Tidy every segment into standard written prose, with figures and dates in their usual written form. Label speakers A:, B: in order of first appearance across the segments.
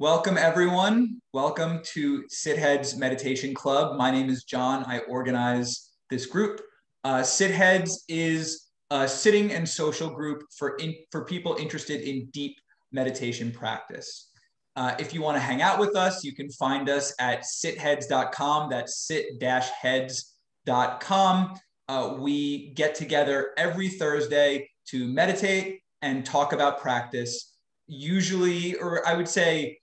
A: Welcome, everyone. Welcome to Sit Heads Meditation Club. My name is John. I organize this group. Sit Heads is a sitting and social group for people interested in deep meditation practice. If you want to hang out with us, you can find us at sitheads.com. That's sit-heads.com. We get together every Thursday to meditate and talk about practice, usually, or I would say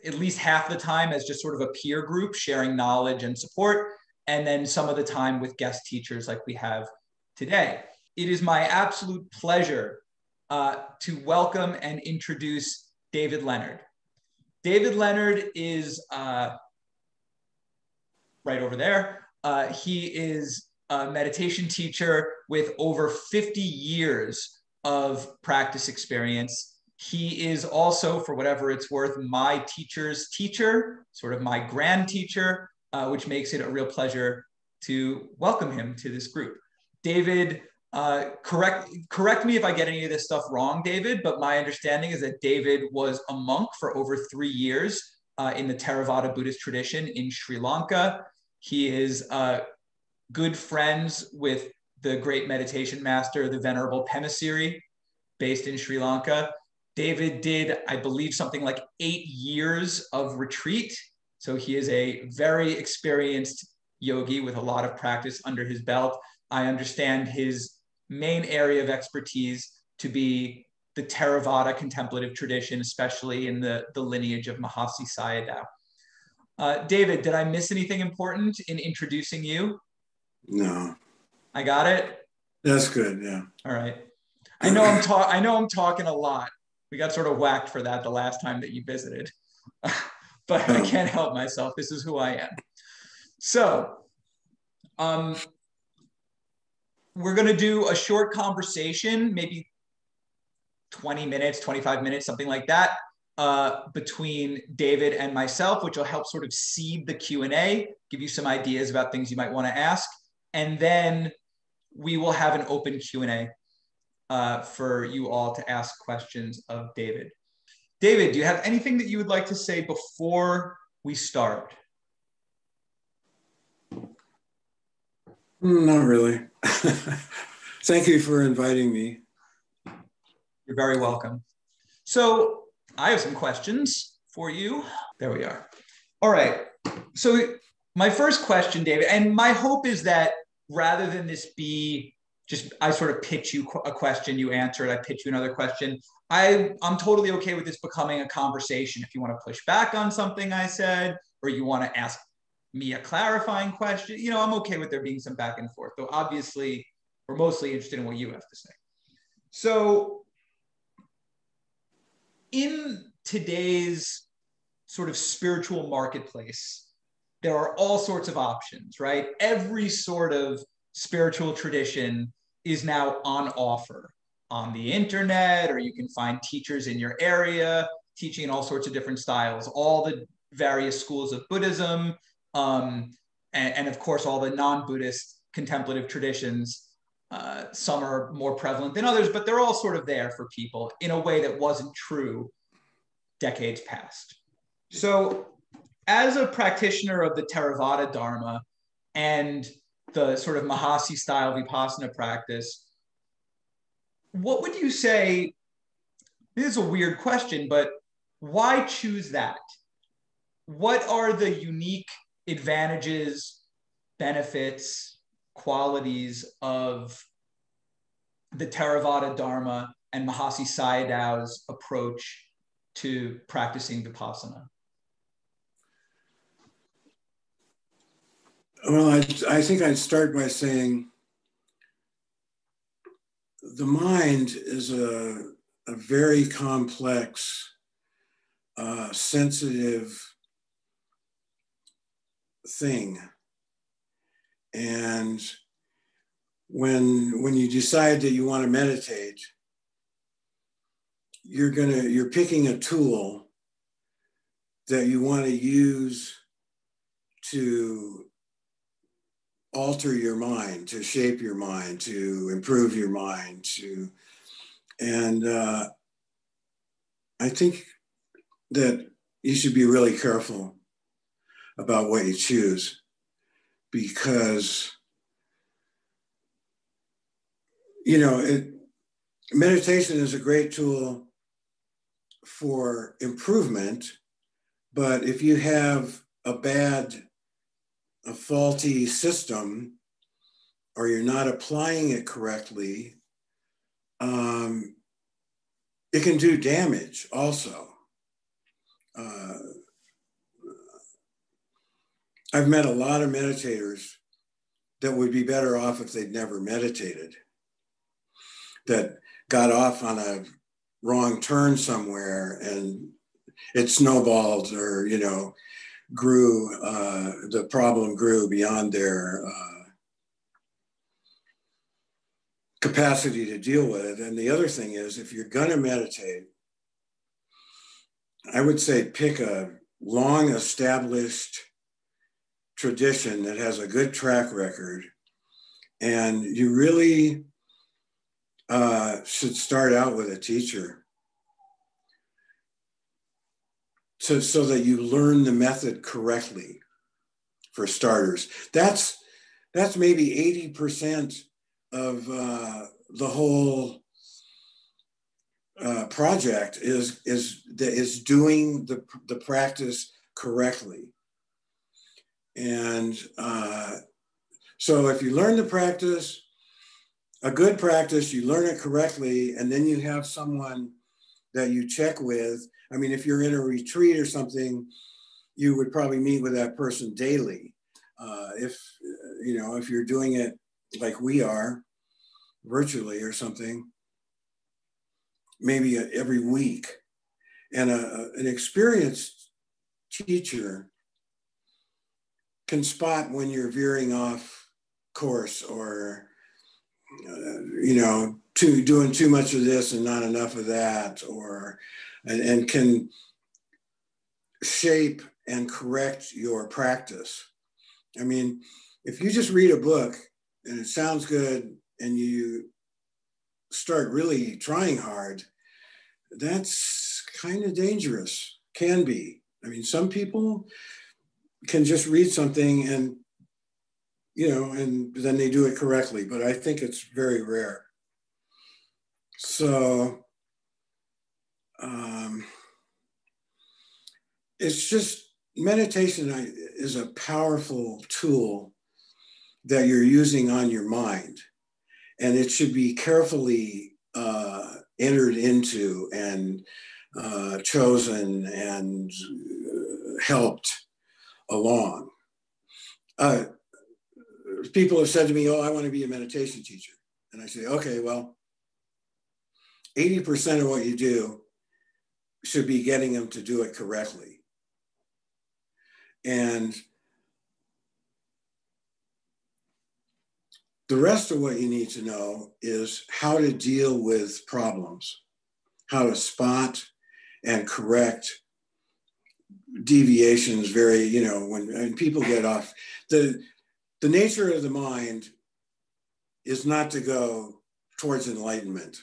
A: at least half the time as just sort of a peer group sharing knowledge and support, and then some of the time with guest teachers like we have today. It is my absolute pleasure to welcome and introduce David Leonard. David Leonard is right over there. He is a meditation teacher with over 50 years of practice experience. He is also, for whatever it's worth, my teacher's teacher, sort of my grand teacher, which makes it a real pleasure to welcome him to this group. David, correct me if I get any of this stuff wrong, David, but my understanding is that David was a monk for over 3 years in the Theravada Buddhist tradition in Sri Lanka. He is good friends with the great meditation master, the Venerable Pemasiri, based in Sri Lanka. David did, I believe, something like 8 years of retreat. So he is a very experienced yogi with a lot of practice under his belt. I understand his main area of expertise to be the Theravada contemplative tradition, especially in the lineage of Mahasi Sayadaw. David, did I miss anything important in introducing you?
B: No.
A: I got it?
B: That's good, yeah.
A: All right. I know I'm talking a lot. We got sort of whacked for that the last time that you visited, but I can't help myself. This is who I am. So we're going to do a short conversation, maybe 20 minutes, 25 minutes, something like that, between David and myself, which will help sort of seed the Q&A, give you some ideas about things you might want to ask. And then we will have an open Q&A for you all to ask questions of David. David, do you have anything that you would like to say before we start?
B: Not really. Thank you for inviting me.
A: You're very welcome. So I have some questions for you. There we are. All right. So my first question, David, and my hope is that rather than this be just I sort of pitch you a question, you answer it, I pitch you another question. I'm totally okay with this becoming a conversation. If you want to push back on something I said, or you want to ask me a clarifying question, I'm okay with there being some back and forth, though obviously we're mostly interested in what you have to say. So in today's sort of spiritual marketplace, there are all sorts of options, right? Every sort of spiritual tradition is now on offer on the internet, or you can find teachers in your area teaching in all sorts of different styles, all the various schools of Buddhism, and of course, all the non-Buddhist contemplative traditions. Some are more prevalent than others, but they're all sort of there for people in a way that wasn't true decades past. So as a practitioner of the Theravada Dharma and the sort of Mahasi style Vipassana practice, what would you say, this is a weird question, but why choose that? What are the unique advantages, benefits, qualities of the Theravada Dharma and Mahasi Sayadaw's approach to practicing Vipassana?
B: Well, I think I'd start by saying the mind is a very complex, sensitive thing. And when you decide that you want to meditate, you're picking a tool that you want to use to alter your mind, to shape your mind, to improve your mind, and I think that you should be really careful about what you choose, because, you know, meditation is a great tool for improvement, but if you have a faulty system, or you're not applying it correctly, it can do damage also. I've met a lot of meditators that would be better off if they'd never meditated, that got off on a wrong turn somewhere and it snowballed, or, you know, grew, the problem grew beyond their capacity to deal with it. And the other thing is, if you're going to meditate, I would say pick a long established tradition that has a good track record, and you really should start out with a teacher so that you learn the method correctly. For starters, that's maybe 80% of the whole project is doing the practice correctly. And so if you learn the practice, a good practice, you learn it correctly, and then you have someone that you check with. I mean, if you're in a retreat or something, you would probably meet with that person daily. If you're doing it like we are, virtually or something, maybe every week. And an experienced teacher can spot when you're veering off course, or doing too much of this and not enough of that, and can shape and correct your practice. I mean, if you just read a book and it sounds good and you start really trying hard, that's kind of dangerous, can be. I mean, some people can just read something and then they do it correctly, but I think it's very rare. So it's just, meditation is a powerful tool that you're using on your mind, and it should be carefully entered into and chosen and helped along. People have said to me, "Oh, I want to be a meditation teacher." And I say, okay, well, 80% of what you do should be getting them to do it correctly. And the rest of what you need to know is how to deal with problems, how to spot and correct deviations. When people get off, the nature of the mind is not to go towards enlightenment.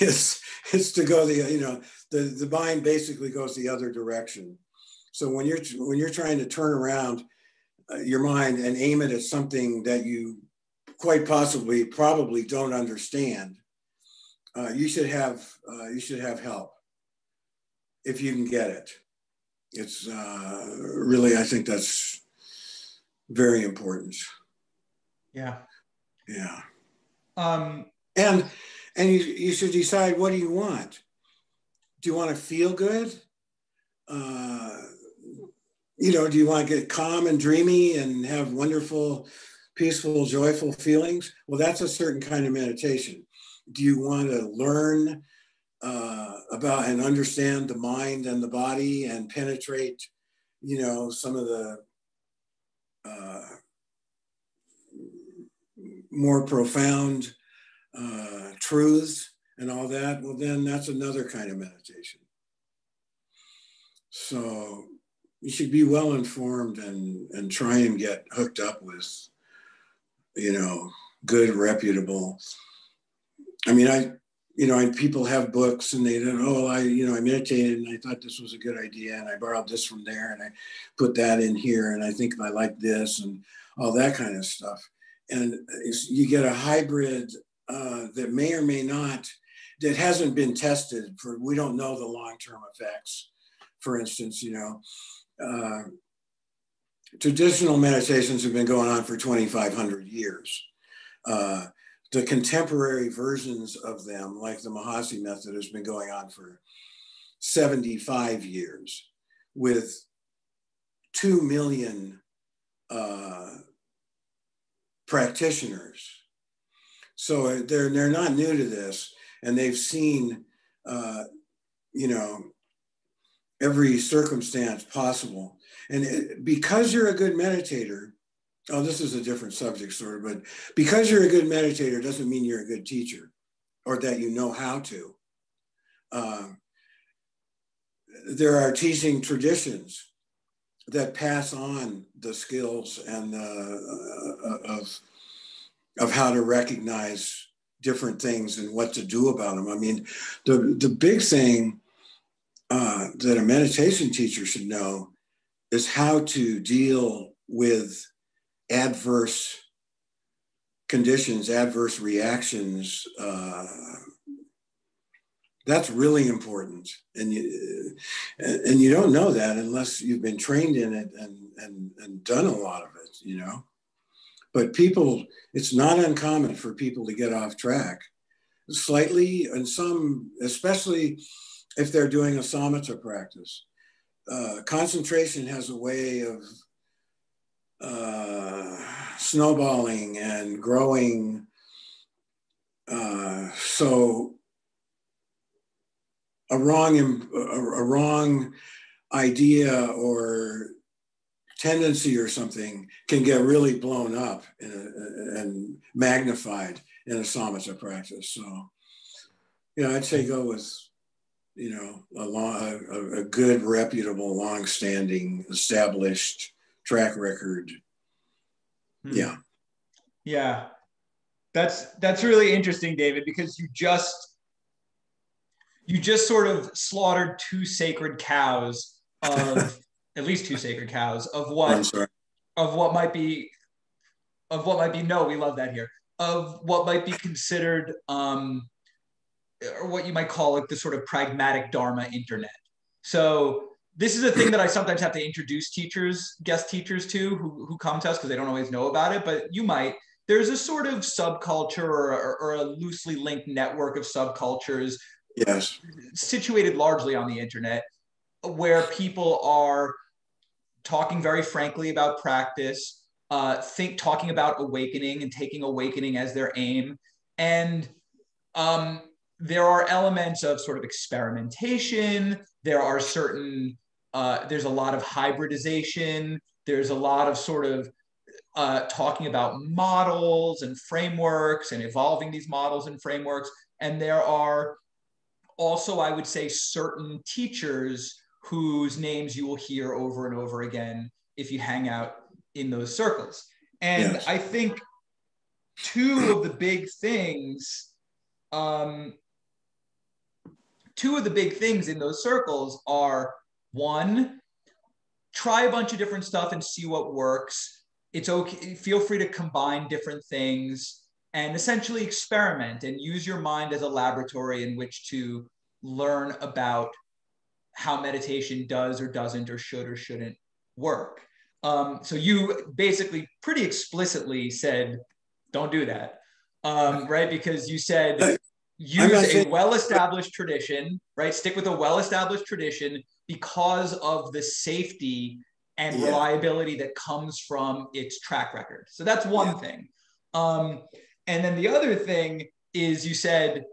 B: It's to go the mind basically goes the other direction. So when you're trying to turn around your mind and aim it at something that you quite probably don't understand, you should have help if you can get it. It's really, I think that's very important.
A: Yeah.
B: Yeah. And you should decide, what do you want? Do you want to feel good? Do you want to get calm and dreamy and have wonderful, peaceful, joyful feelings? Well, that's a certain kind of meditation. Do you want to learn about and understand the mind and the body and penetrate, some of the more profound truths and all that? Well, then that's another kind of meditation. So you should be well informed and try and get hooked up with, good, reputable. I mean, and people have books and they don't, oh, I meditated and I thought this was a good idea and I borrowed this from there and I put that in here and I think I like this and all that kind of stuff. And you get a hybrid that may or may not, that hasn't been tested for, we don't know the long-term effects. For instance, traditional meditations have been going on for 2,500 years. The contemporary versions of them, like the Mahasi method, has been going on for 75 years with 2 million practitioners. So they're not new to this, and they've seen, every circumstance possible. And because you're a good meditator, oh, this is a different subject sort of, but because you're a good meditator doesn't mean you're a good teacher or that you know how to. There are teaching traditions that pass on the skills and of how to recognize different things and what to do about them. I mean, the big thing that a meditation teacher should know is how to deal with adverse conditions, adverse reactions. That's really important, and you don't know that unless you've been trained in it and done a lot of it, But people, it's not uncommon for people to get off track slightly, and some, especially if they're doing a samatha practice. Concentration has a way of snowballing and growing. So a wrong idea or tendency or something can get really blown up and magnified in a samatha practice. So, I'd say go with, a good, reputable, long-standing, established track record. Yeah.
A: Yeah. That's really interesting, David, because you just sort of slaughtered two sacred cows of at least two sacred cows of what might be no, we love that here, of what might be considered or what you might call like the sort of pragmatic Dharma internet. So this is a thing that I sometimes have to introduce guest teachers to who come to us because they don't always know about it, but you might. There's a sort of subculture or a loosely linked network of subcultures,
B: yes,
A: situated largely on the internet, where people are talking very frankly about practice, talking about awakening and taking awakening as their aim. And there are elements of sort of experimentation. There are there's a lot of hybridization. There's a lot of sort of talking about models and frameworks and evolving these models and frameworks. And there are also, I would say, certain teachers whose names you will hear over and over again if you hang out in those circles. And yes. I think two of the big things in those circles are, one, try a bunch of different stuff and see what works. It's okay. Feel free to combine different things and essentially experiment and use your mind as a laboratory in which to learn about how meditation does or doesn't or should or shouldn't work. So you basically pretty explicitly said, don't do that, right? Because you said, use a well-established tradition, right? Stick with a well-established tradition because of the safety and reliability that comes from its track record. So that's one thing. And then the other thing is you said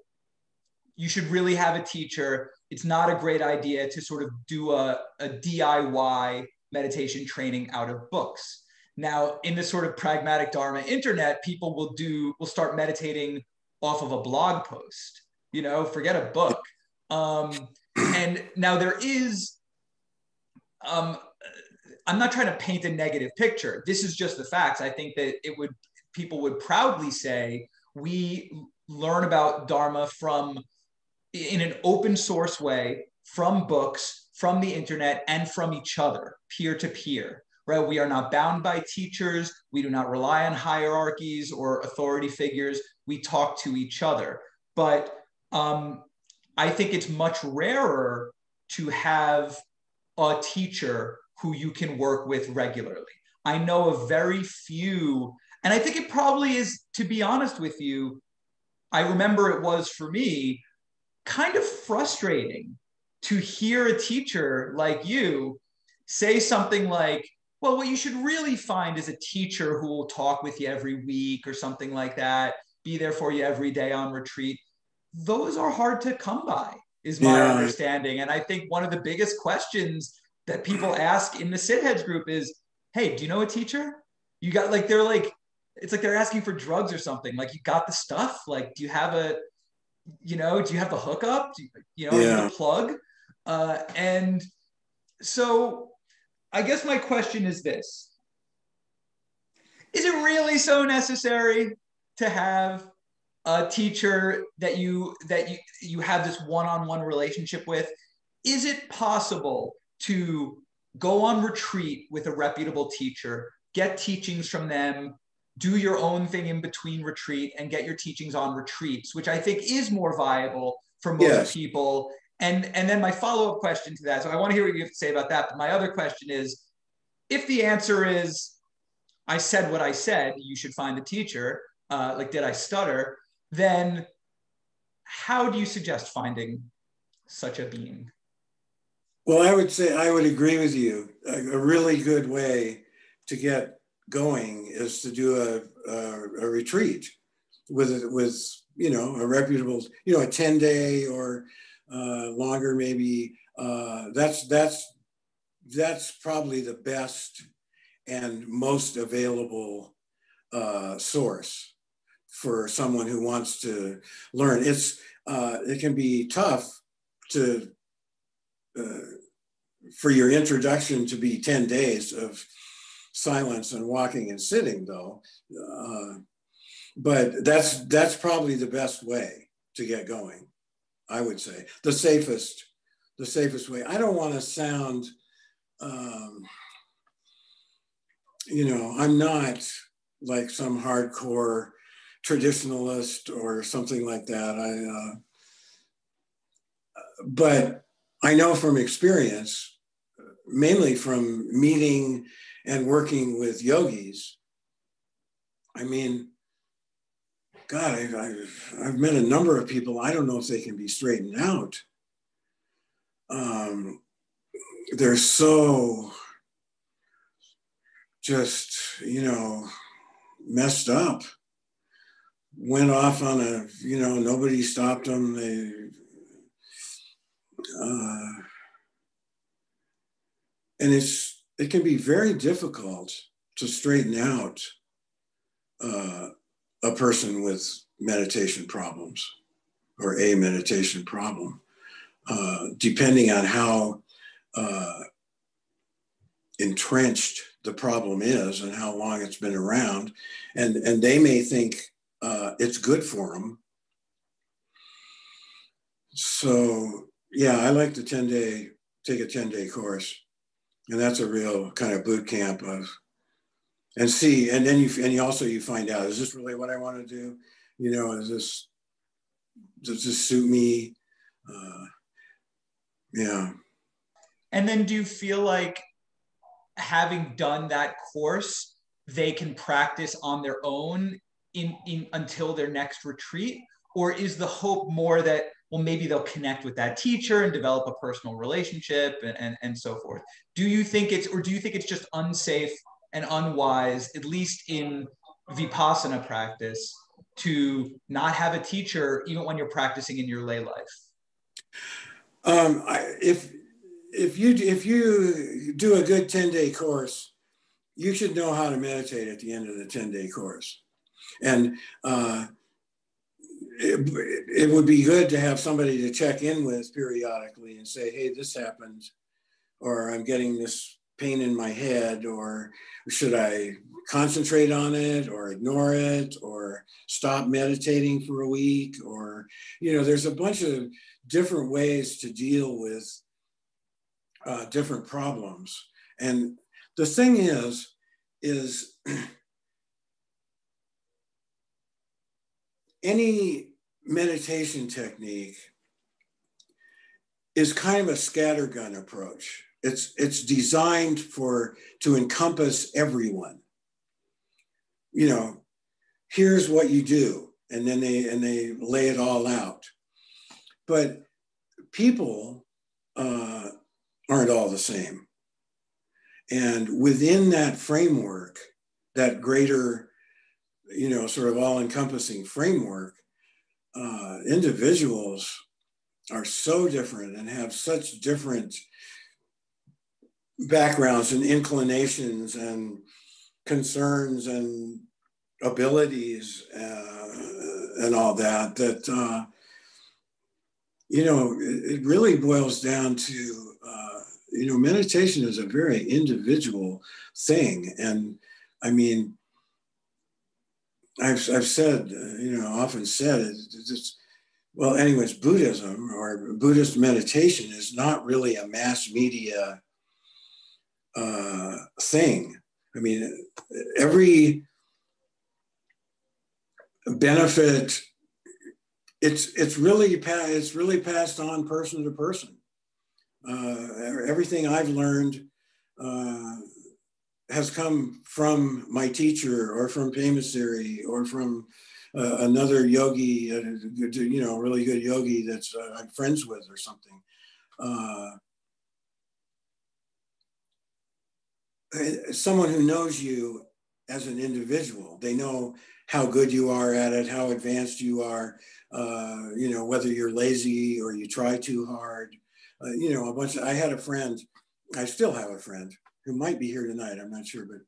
A: you should really have a teacher. It's not a great idea to sort of do a DIY meditation training out of books. Now, in this sort of pragmatic Dharma internet, people will start meditating off of a blog post, forget a book. And now there is, I'm not trying to paint a negative picture. This is just the facts. I think that people would proudly say, we learn about Dharma in an open source way, from books, from the internet, and from each other, peer to peer, right? We are not bound by teachers. We do not rely on hierarchies or authority figures. We talk to each other. But I think it's much rarer to have a teacher who you can work with regularly. I know of very few, and I think it probably is, to be honest with you, I remember it was for me kind of frustrating to hear a teacher like you say something like, well, what you should really find is a teacher who will talk with you every week or something like that, be there for you every day on retreat. Those are hard to come by, is my
B: Yeah,
A: understanding. And I think one of the biggest questions that people ask in the sit heads group is, hey, do you know a teacher? You got like, they're like, it's like they're asking for drugs or something. Like, you got the stuff? Like, do you have do you have the hookup? Are you the
B: yeah.
A: plug? And so I guess my question is this: is it really so necessary to have a teacher that you have this one-on-one relationship with? Is it possible to go on retreat with a reputable teacher, get teachings from them, do your own thing in between retreat, and get your teachings on retreats, which I think is more viable for most
B: Yes.
A: people? And then my follow-up question to that, so I want to hear what you have to say about that, but my other question is, if the answer is, I said what I said, you should find the teacher, like, did I stutter? Then how do you suggest finding such a being?
B: Well, I would say I would agree with you. A really good way to get going is to do a retreat with a reputable, a 10-day or longer maybe. That's probably the best and most available source for someone who wants to learn. It can be tough to for your introduction to be 10 days of silence and walking and sitting, though. But that's probably the best way to get going, I would say. The safest way. I don't want to sound, I'm not like some hardcore traditionalist or something like that. But I know from experience, mainly from meeting and working with yogis. I mean, God, I've met a number of people. I don't know if they can be straightened out. They're so just, messed up. Went off on nobody stopped them. And it can be very difficult to straighten out a person with meditation problems or a meditation problem, depending on how entrenched the problem is and how long it's been around. And they may think it's good for them. So yeah, I like to take a 10-day course. And that's a real kind of boot camp of, and then you find out, is this really what I want to do? Does this suit me? Yeah.
A: And then do you feel like, having done that course, they can practice on their own in until their next retreat? Or is the hope more that, well, maybe they'll connect with that teacher and develop a personal relationship and so forth? Do you think it's just unsafe and unwise, at least in Vipassana practice, to not have a teacher even when you're practicing in your lay life?
B: If you do a good 10-day course, you should know how to meditate at the end of the 10-day course. And it would be good to have somebody to check in with periodically and say, hey, this happened, or I'm getting this pain in my head, or should I concentrate on it or ignore it or stop meditating for a week? Or, there's a bunch of different ways to deal with different problems. And the thing is any meditation technique is kind of a scattergun approach. It's designed to encompass everyone. Here's what you do, and then they lay it all out. But people aren't all the same. And within that framework, that greater, sort of all-encompassing framework, individuals are so different and have such different backgrounds and inclinations and concerns and abilities and all that, it really boils down to, meditation is a very individual thing. And I mean, I've said, often said, it's just, well, anyways, Buddhism or Buddhist meditation is not really a mass media thing. I mean, every benefit, it's really passed on person to person. Everything I've learned has come from my teacher or from Pamasiri or from another yogi, really good yogi that's I'm friends with or something. Someone who knows you as an individual. They know how good you are at it, how advanced you are, whether you're lazy or you try too hard. I had a friend, I still have a friend who might be here tonight, I'm not sure, but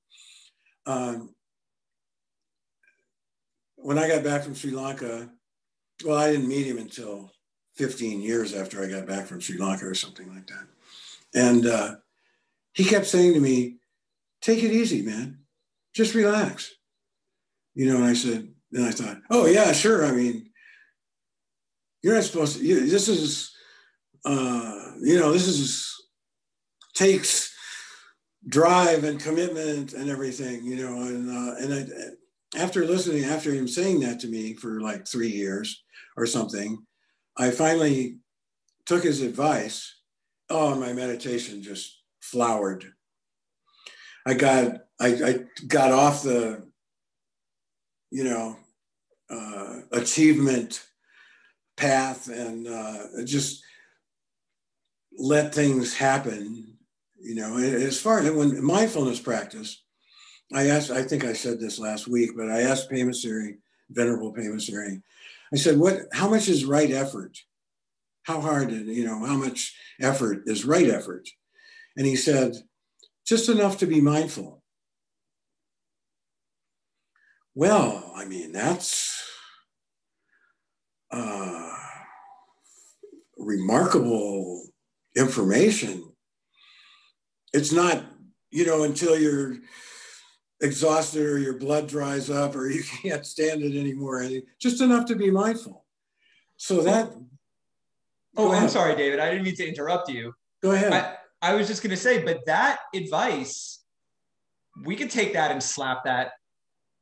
B: when I got back from Sri Lanka, well, I didn't meet him until 15 years after I got back from Sri Lanka or something like that. And he kept saying to me, take it easy, man, just relax. And I said, and I thought, oh yeah, sure. I mean, you're not supposed to, this takes drive and commitment and everything, after him saying that to me for like 3 years or something, I finally took his advice. Oh, my meditation just flowered. I got off the, achievement path and just let things happen, as far as when mindfulness practice, I think I said this last week, but I asked Pamasiri, Venerable Pamasiri, I said, how much is right effort? How hard, how much effort is right effort? And he said, just enough to be mindful. Well, I mean, that's remarkable information. It's not, until you're exhausted or your blood dries up or you can't stand it anymore. Just enough to be mindful. So that.
A: Oh, I'm sorry, David. I didn't mean to interrupt you.
B: Go ahead.
A: I was just going to say, but that advice, we could take that and slap that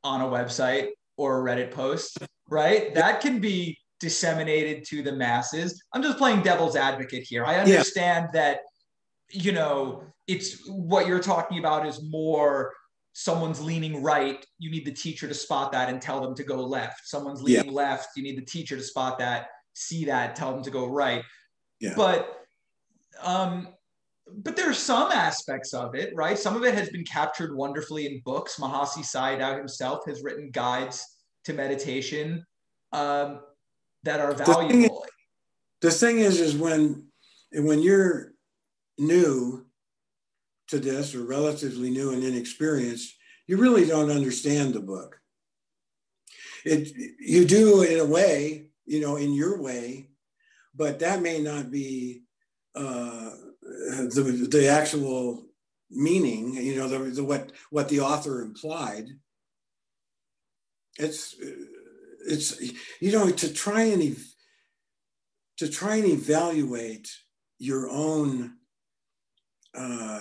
A: on a website or a Reddit post, right? That can be disseminated to the masses. I'm just playing devil's advocate here. I understand that, it's what you're talking about is more someone's leaning right. You need the teacher to spot that and tell them to go left. Someone's leaning left. You need the teacher to spot that, see that, tell them to go right. Yeah. But there are some aspects of it, right? Some of it has been captured wonderfully in books. Mahasi Sayadaw himself has written guides to meditation that are valuable.
B: The thing is when you're new to this or relatively new and inexperienced, you really don't understand the book. You do in a way, in your way, but that may not be the actual, meaning, you know, what the author implied. It's you know, to try and evaluate your own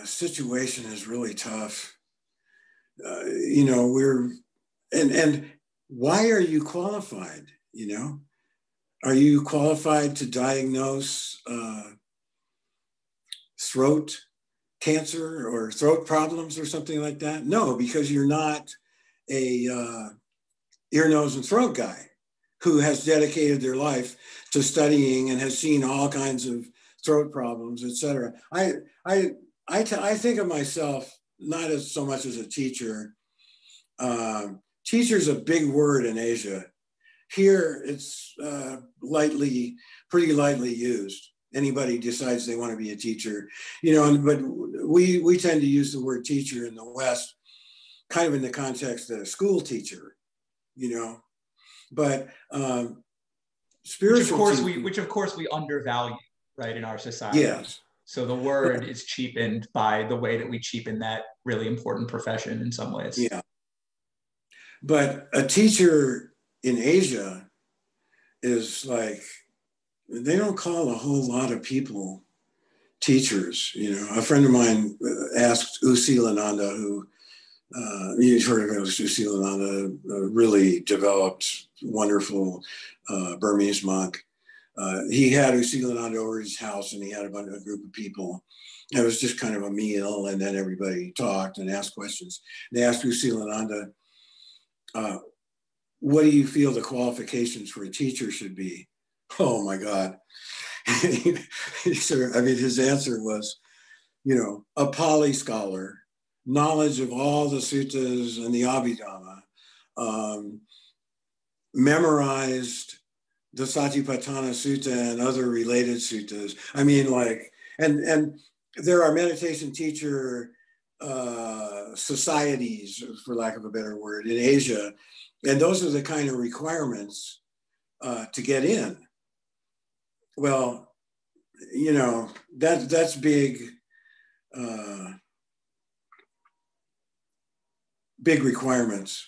B: situation is really tough. You know, and why are you qualified? You know, are you qualified to diagnose throat cancer or throat problems or something like that? No, because you're not a ear, nose, and throat guy who has dedicated their life to studying and has seen all kinds of throat problems, et cetera. I think of myself not as so much as a teacher. Teacher's a big word in Asia. Here, it's pretty lightly used. Anybody decides they want to be a teacher, you know, but we tend to use the word teacher in the West kind of in the context of a school teacher, you know, but spiritual
A: which of course we undervalue, right, in our society.
B: Yes.
A: So the word is cheapened by the way that we cheapen that really important profession in some ways.
B: Yeah. But a teacher in Asia is like, they don't call a whole lot of people teachers. You know, a friend of mine asked U Silananda, who you've heard of him, U Silananda, a really developed, wonderful Burmese monk. He had U Silananda over his house, and he had a group of people. It was just kind of a meal, and then everybody talked and asked questions. They asked U Silananda, what do you feel the qualifications for a teacher should be? Oh my God. His answer was, you know, a Pali scholar, knowledge of all the suttas and the Abhidhamma, memorized the Satipatthana Sutta and other related suttas. I mean, like, and there are meditation teacher societies, for lack of a better word, in Asia, and those are the kind of requirements to get in. Well, you know, that's big, big requirements.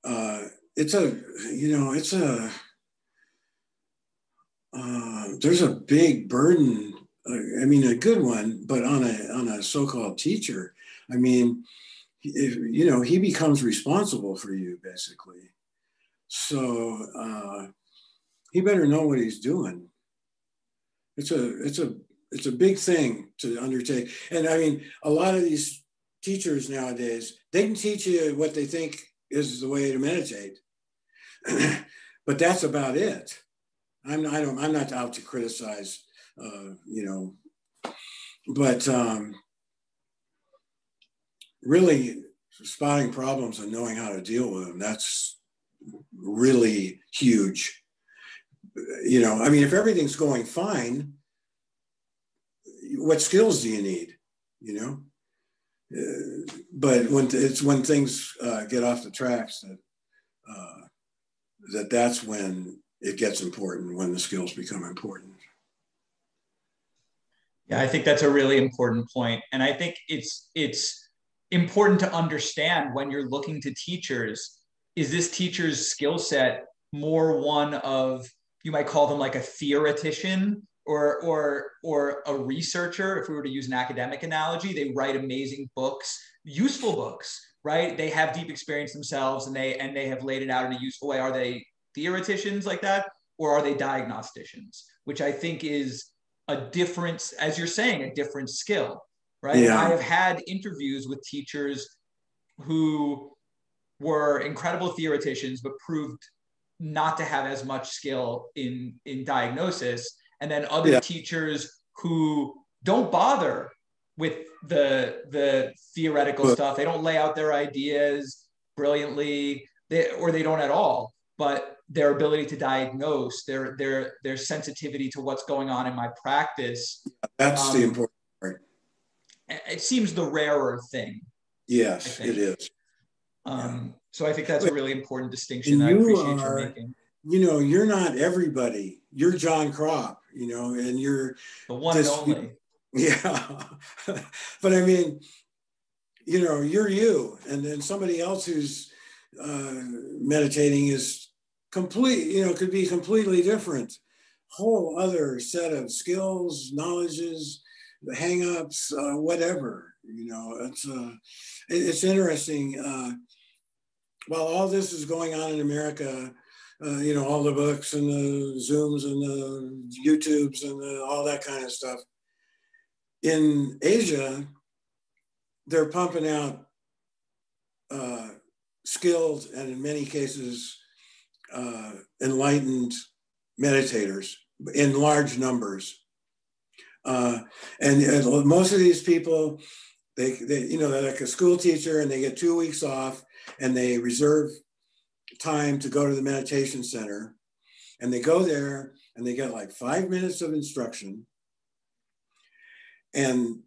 B: There's a big burden. I mean, a good one, but on a so-called teacher. I mean, you know, he becomes responsible for you basically. So he better know what he's doing. It's a big thing to undertake. And I mean, a lot of these teachers nowadays, they can teach you what they think is the way to meditate, but that's about it. I'm not out to criticize, you know, but really spotting problems and knowing how to deal with them, that's really huge. You know, I mean, if everything's going fine, what skills do you need, you know? But when things get off the tracks, that's when it gets important, when the skills become important.
A: Yeah, I think that's a really important point. And I think it's important to understand when you're looking to teachers, is this teacher's skill set more one of, you might call them like a theoretician or a researcher? If we were to use an academic analogy, they write amazing books, useful books, right? They have deep experience themselves and they have laid it out in a useful way. Are they theoreticians like that? Or are they diagnosticians? Which I think is a difference, as you're saying, a different skill, right?
B: Yeah.
A: I have had interviews with teachers who were incredible theoreticians, but proved not to have as much skill in diagnosis. And then other teachers who don't bother with the theoretical stuff. They don't lay out their ideas brilliantly, or they don't at all. But their ability to diagnose, their sensitivity to what's going on in my practice.
B: That's the important part.
A: It seems the rarer thing.
B: Yes, it is.
A: So I think that's a really important distinction that I appreciate you making.
B: You know, you're not everybody. You're John Crop, you know, and you're
A: the one and only.
B: Yeah. But I mean, you know, you're you, and then somebody else who's meditating is complete, you know, could be completely different, whole other set of skills, knowledges, hang-ups, whatever, you know. It's interesting. While all this is going on in America, you know, all the books and the Zooms and the YouTubes and all that kind of stuff, in Asia, they're pumping out skilled and in many cases enlightened meditators in large numbers. And most of these people, they you know, they're like a school teacher and they get 2 weeks off and they reserve time to go to the meditation center, and they go there and they get like 5 minutes of instruction, and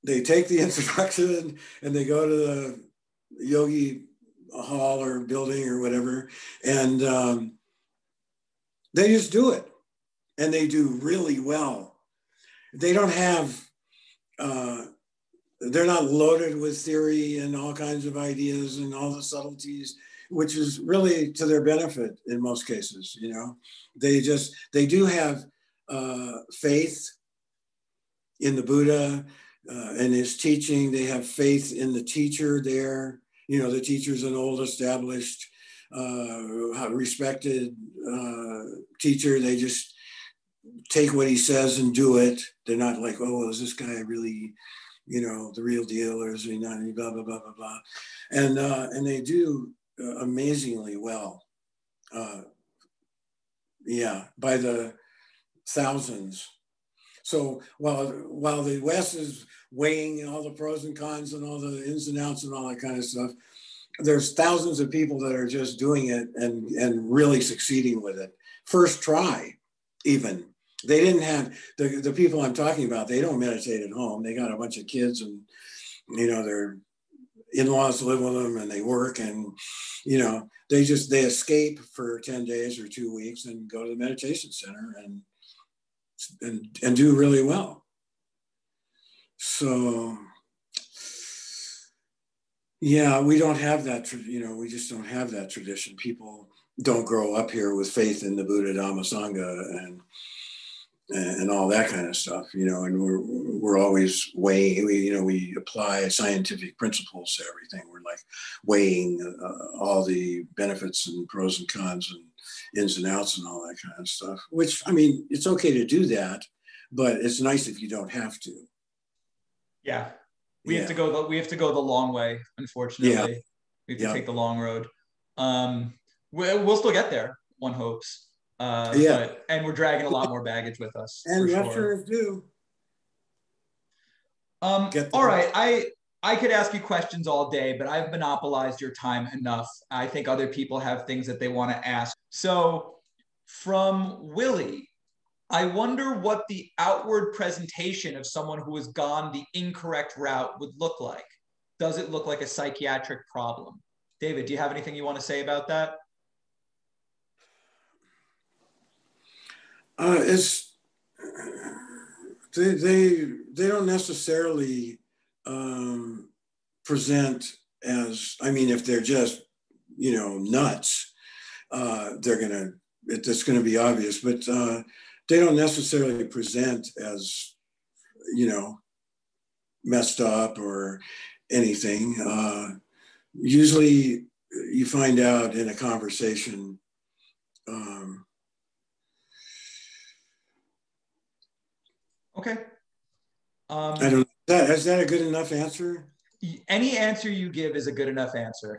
B: they take the instruction and they go to the yogi hall or building or whatever, and they just do it, and they do really well. They don't have they're not loaded with theory and all kinds of ideas and all the subtleties, which is really to their benefit in most cases. You know, they do have faith in the Buddha and his teaching. They have faith in the teacher there. You know, the teacher's an old, established, respected teacher. They just take what he says and do it. They're not like, oh, is this guy really, you know, the real deal, or is he not? Blah blah blah blah blah, and they do amazingly well. Yeah, by the thousands. So while the West is weighing all the pros and cons and all the ins and outs and all that kind of stuff, there's thousands of people that are just doing it and really succeeding with it. First try, even. They didn't have, the people I'm talking about, they don't meditate at home. They got a bunch of kids and, you know, their in-laws live with them and they work, and, you know, they escape for 10 days or 2 weeks and go to the meditation center and do really well. So, yeah, we don't have that, you know, we just don't have that tradition. People don't grow up here with faith in the Buddha, Dhamma, Sangha, and all that kind of stuff, you know, and we're always weighing, we apply scientific principles to everything. We're like weighing all the benefits and pros and cons and ins and outs and all that kind of stuff, which, I mean, it's okay to do that, but it's nice if you don't have to.
A: Yeah. We have to go the long way, unfortunately.
B: Yeah.
A: We have to take the long road. We'll still get there, one hopes. And we're dragging a lot more baggage with us.
B: And Westerners do.
A: All right. I could ask you questions all day, but I've monopolized your time enough. I think other people have things that they want to ask. So from Willie, I wonder what the outward presentation of someone who has gone the incorrect route would look like. Does it look like a psychiatric problem? David, do you have anything you want to say about that?
B: They don't necessarily present as, I mean, if they're just, you know, nuts, it's gonna be obvious, but they don't necessarily present as, you know, messed up or anything. Usually you find out in a conversation.
A: Okay.
B: I don't know. Is that a good enough answer?
A: Any answer you give is a good enough answer.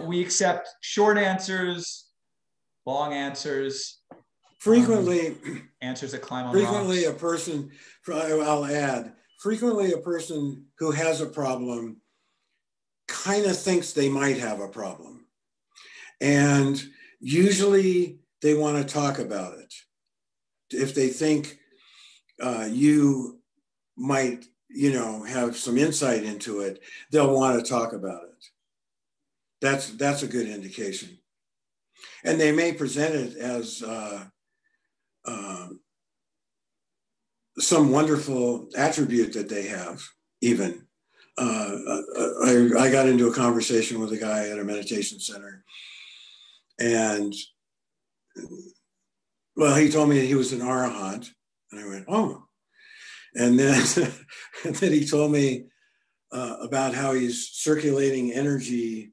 A: We accept short answers, long answers.
B: Frequently,
A: answers that climb on
B: frequently
A: rocks.
B: I'll add, frequently a person who has a problem kind of thinks they might have a problem. And usually they want to talk about it. If they think you might, you know, have some insight into it, they'll want to talk about it. That's a good indication. And they may present it as some wonderful attribute that they have, even. I got into a conversation with a guy at a meditation center, and well, he told me he was an arahant, and I went, oh. And then, and then he told me about how he's circulating energy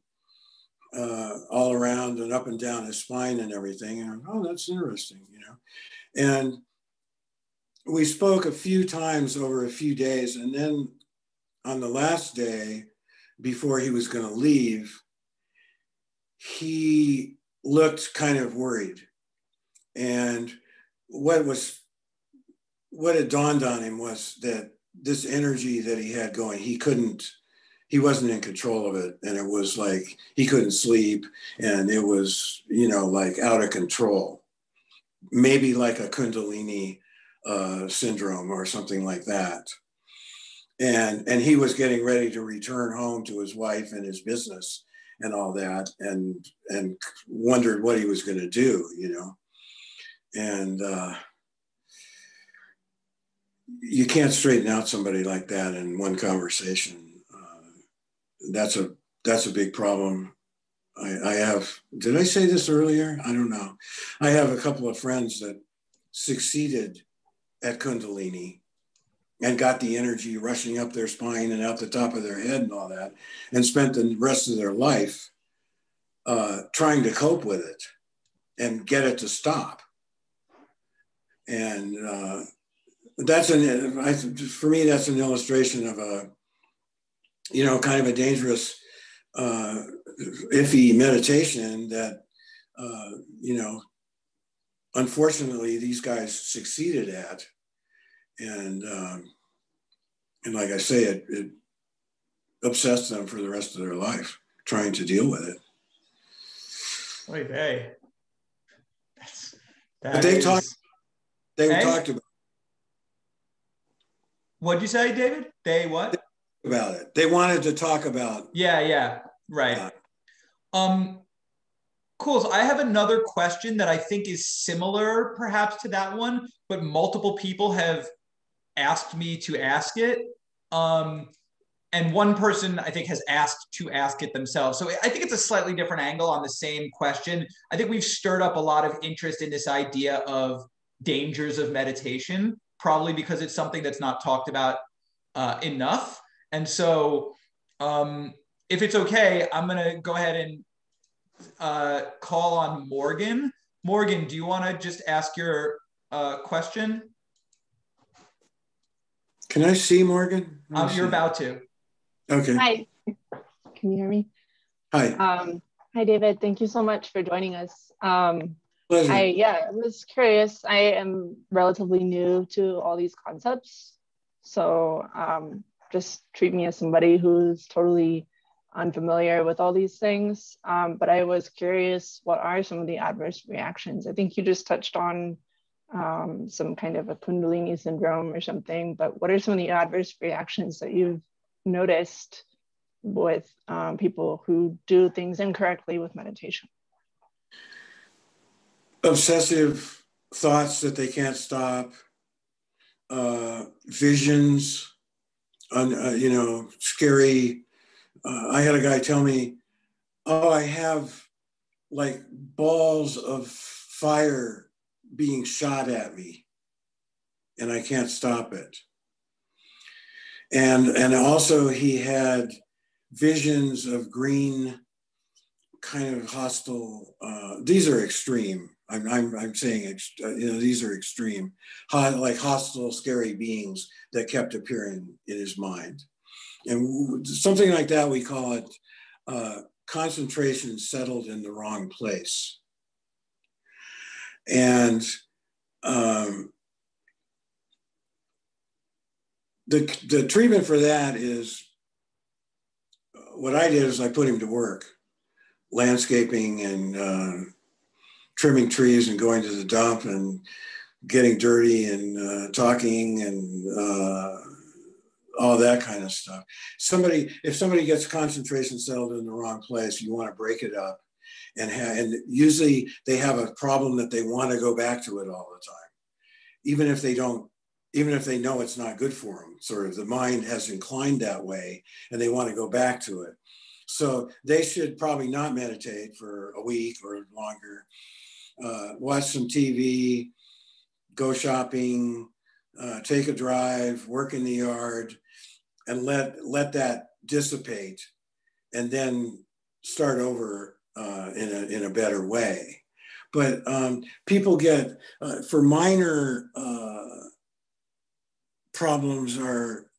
B: all around and up and down his spine and everything. And oh, that's interesting, you know. And we spoke a few times over a few days, and then on the last day, before he was going to leave, he looked kind of worried. And what had dawned on him was that this energy that he had going, he wasn't in control of it. And it was like, he couldn't sleep, and it was, you know, like out of control, maybe like a Kundalini syndrome or something like that. And he was getting ready to return home to his wife and his business and all that, and wondered what he was going to do, you know. And you can't straighten out somebody like that in one conversation. That's a big problem. I have, did I say this earlier? I don't know. I have a couple of friends that succeeded at Kundalini and got the energy rushing up their spine and out the top of their head and all that, and spent the rest of their life trying to cope with it and get it to stop. And for me, that's an illustration of a, you know, kind of a dangerous, iffy meditation that, you know, unfortunately, these guys succeeded at. And like I say, it obsessed them for the rest of their life, trying to deal with it.
A: Oy vey.
B: But they talked about.
A: What'd you say, David? They what?
B: About it. They wanted to talk about.
A: Yeah, right. Cool. So I have another question that I think is similar perhaps to that one, but multiple people have asked me to ask it. And one person I think has asked to ask it themselves. So I think it's a slightly different angle on the same question. I think we've stirred up a lot of interest in this idea of dangers of meditation, probably because it's something that's not talked about enough. And so if it's okay, I'm going to go ahead and call on Morgan. Morgan, do you want to just ask your question?
B: Can I see Morgan?
A: You're about to.
B: Okay.
C: Hi. Can you hear me?
B: Hi.
C: Hi, David. Thank you so much for joining us.
B: Pleasure.
C: I was curious. I am relatively new to all these concepts. So just treat me as somebody who's totally unfamiliar with all these things. But I was curious, what are some of the adverse reactions? I think you just touched on some kind of a Kundalini syndrome or something, but what are some of the adverse reactions that you've noticed with people who do things incorrectly with meditation?
B: Obsessive thoughts that they can't stop, visions, you know, scary. I had a guy tell me, oh, I have like balls of fire being shot at me and I can't stop it. And also he had visions of green, kind of hostile, these are extreme. I'm saying, you know, these are extreme, like hostile, scary beings that kept appearing in his mind. And something like that, we call it concentration settled in the wrong place. And the treatment for that is, what I did is I put him to work, landscaping and trimming trees and going to the dump and getting dirty and talking and all that kind of stuff. If somebody gets concentration settled in the wrong place, you want to break it up. And usually they have a problem that they want to go back to it all the time, even if they don't even if they know it's not good for them. Sort of the mind has inclined that way and they want to go back to it. So they should probably not meditate for a week or longer. Watch some TV, go shopping, take a drive, work in the yard, and let that dissipate, and then start over in a better way. But people get for minor problems are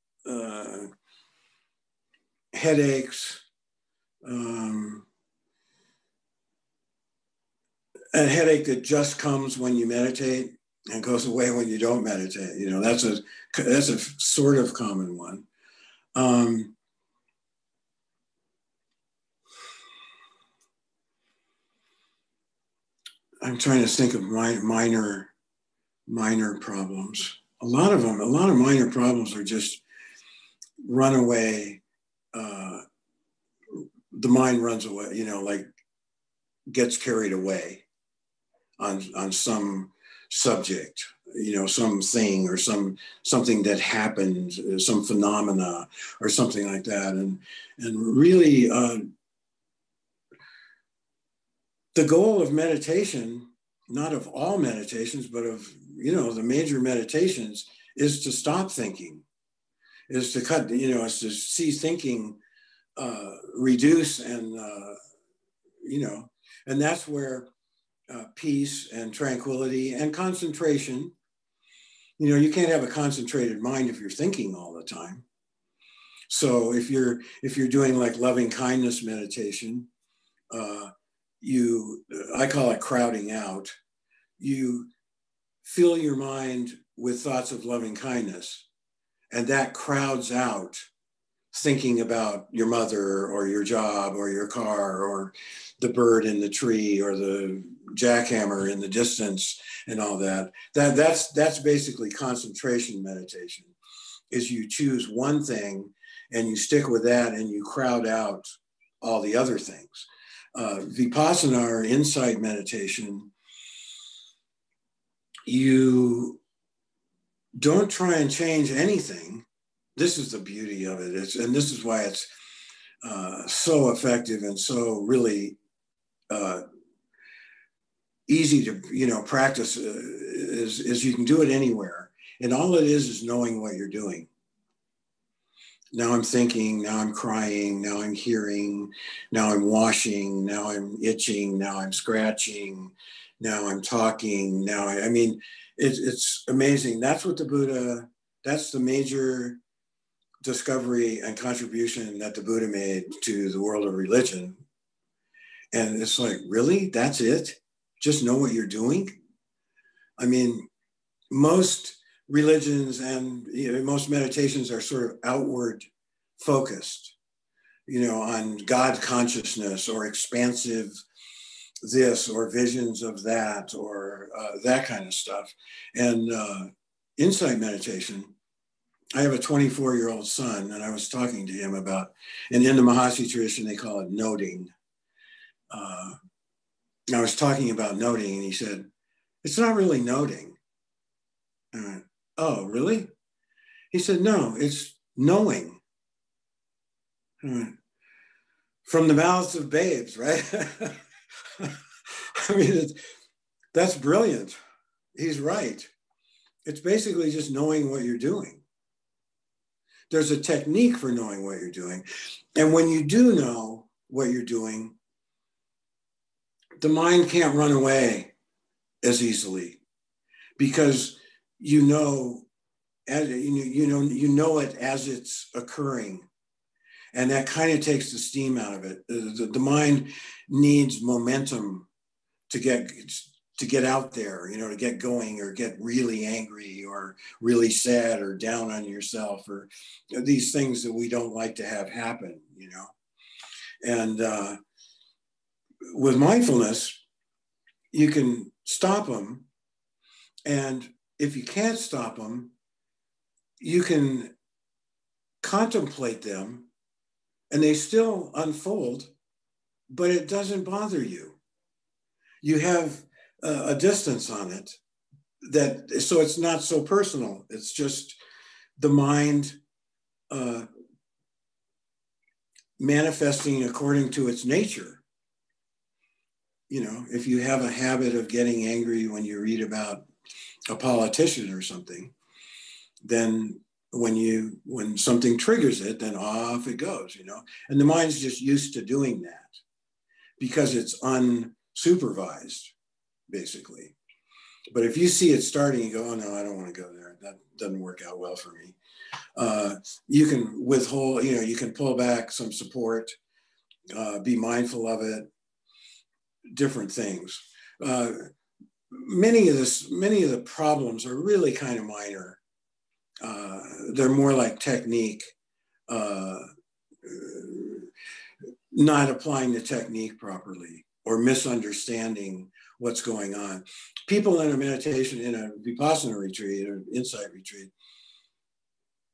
B: headaches, a headache that just comes when you meditate and goes away when you don't meditate. You know, that's a sort of common one. I'm trying to think of minor problems. A lot of minor problems are just runaway. The mind runs away, you know, like gets carried away on some subject, you know, something or something that happened, some phenomena or something like that. And really the goal of meditation, not of all meditations, but of, you know, the major meditations, is to stop thinking, is to cut, you know, is to see thinking reduce and, you know, and that's where peace and tranquility and concentration, you know, you can't have a concentrated mind if you're thinking all the time. So if you're doing like loving kindness meditation, I call it crowding out. You fill your mind with thoughts of loving kindness, and that crowds out thinking about your mother or your job or your car or the bird in the tree or the jackhammer in the distance and all that. That's basically concentration meditation, is you choose one thing and you stick with that and you crowd out all the other things. Vipassana or insight meditation, you don't try and change anything. This is the beauty of it. And this is why it's so effective and so really easy to, you know, practice. Is you can do it anywhere, and all it is knowing what you're doing. Now I'm thinking, now I'm crying, now I'm hearing, now I'm washing, now I'm itching, now I'm scratching, now I'm talking, now I mean, it's amazing. That's what the Buddha, that's the major discovery and contribution that the Buddha made to the world of religion. And it's like, really? That's it? Just know what you're doing? I mean, most religions and, you know, most meditations are sort of outward focused, you know, on God consciousness or expansive this or visions of that or that kind of stuff. And insight meditation, I have a 24-year-old son, and I was talking to him about, and in the Mahasi tradition, they call it noting. I was talking about noting, and he said, it's not really noting. I went, oh, really? He said, no, it's knowing. I went, from the mouths of babes, right? I mean, that's brilliant. He's right. It's basically just knowing what you're doing. There's a technique for knowing what you're doing. And when you do know what you're doing, the mind can't run away as easily, because you know it as it's occurring, and that kind of takes the steam out of it. The mind needs momentum to get out there, you know, to get going or get really angry or really sad or down on yourself or these things that we don't like to have happen, you know. And with mindfulness, you can stop them. And if you can't stop them, you can contemplate them and they still unfold, but it doesn't bother you. You have a distance on it, so it's not so personal. It's just the mind manifesting according to its nature. You know, if you have a habit of getting angry when you read about a politician or something, then when something triggers it, then off it goes, you know. And the mind's just used to doing that because it's unsupervised, basically. But if you see it starting, you go, oh no, I don't want to go there. That doesn't work out well for me. You can withhold, you know, you can pull back some support, be mindful of it, different things. Many of the problems are really kind of minor. They're more like technique, not applying the technique properly or misunderstanding what's going on. People in a meditation, in a Vipassana retreat or insight retreat,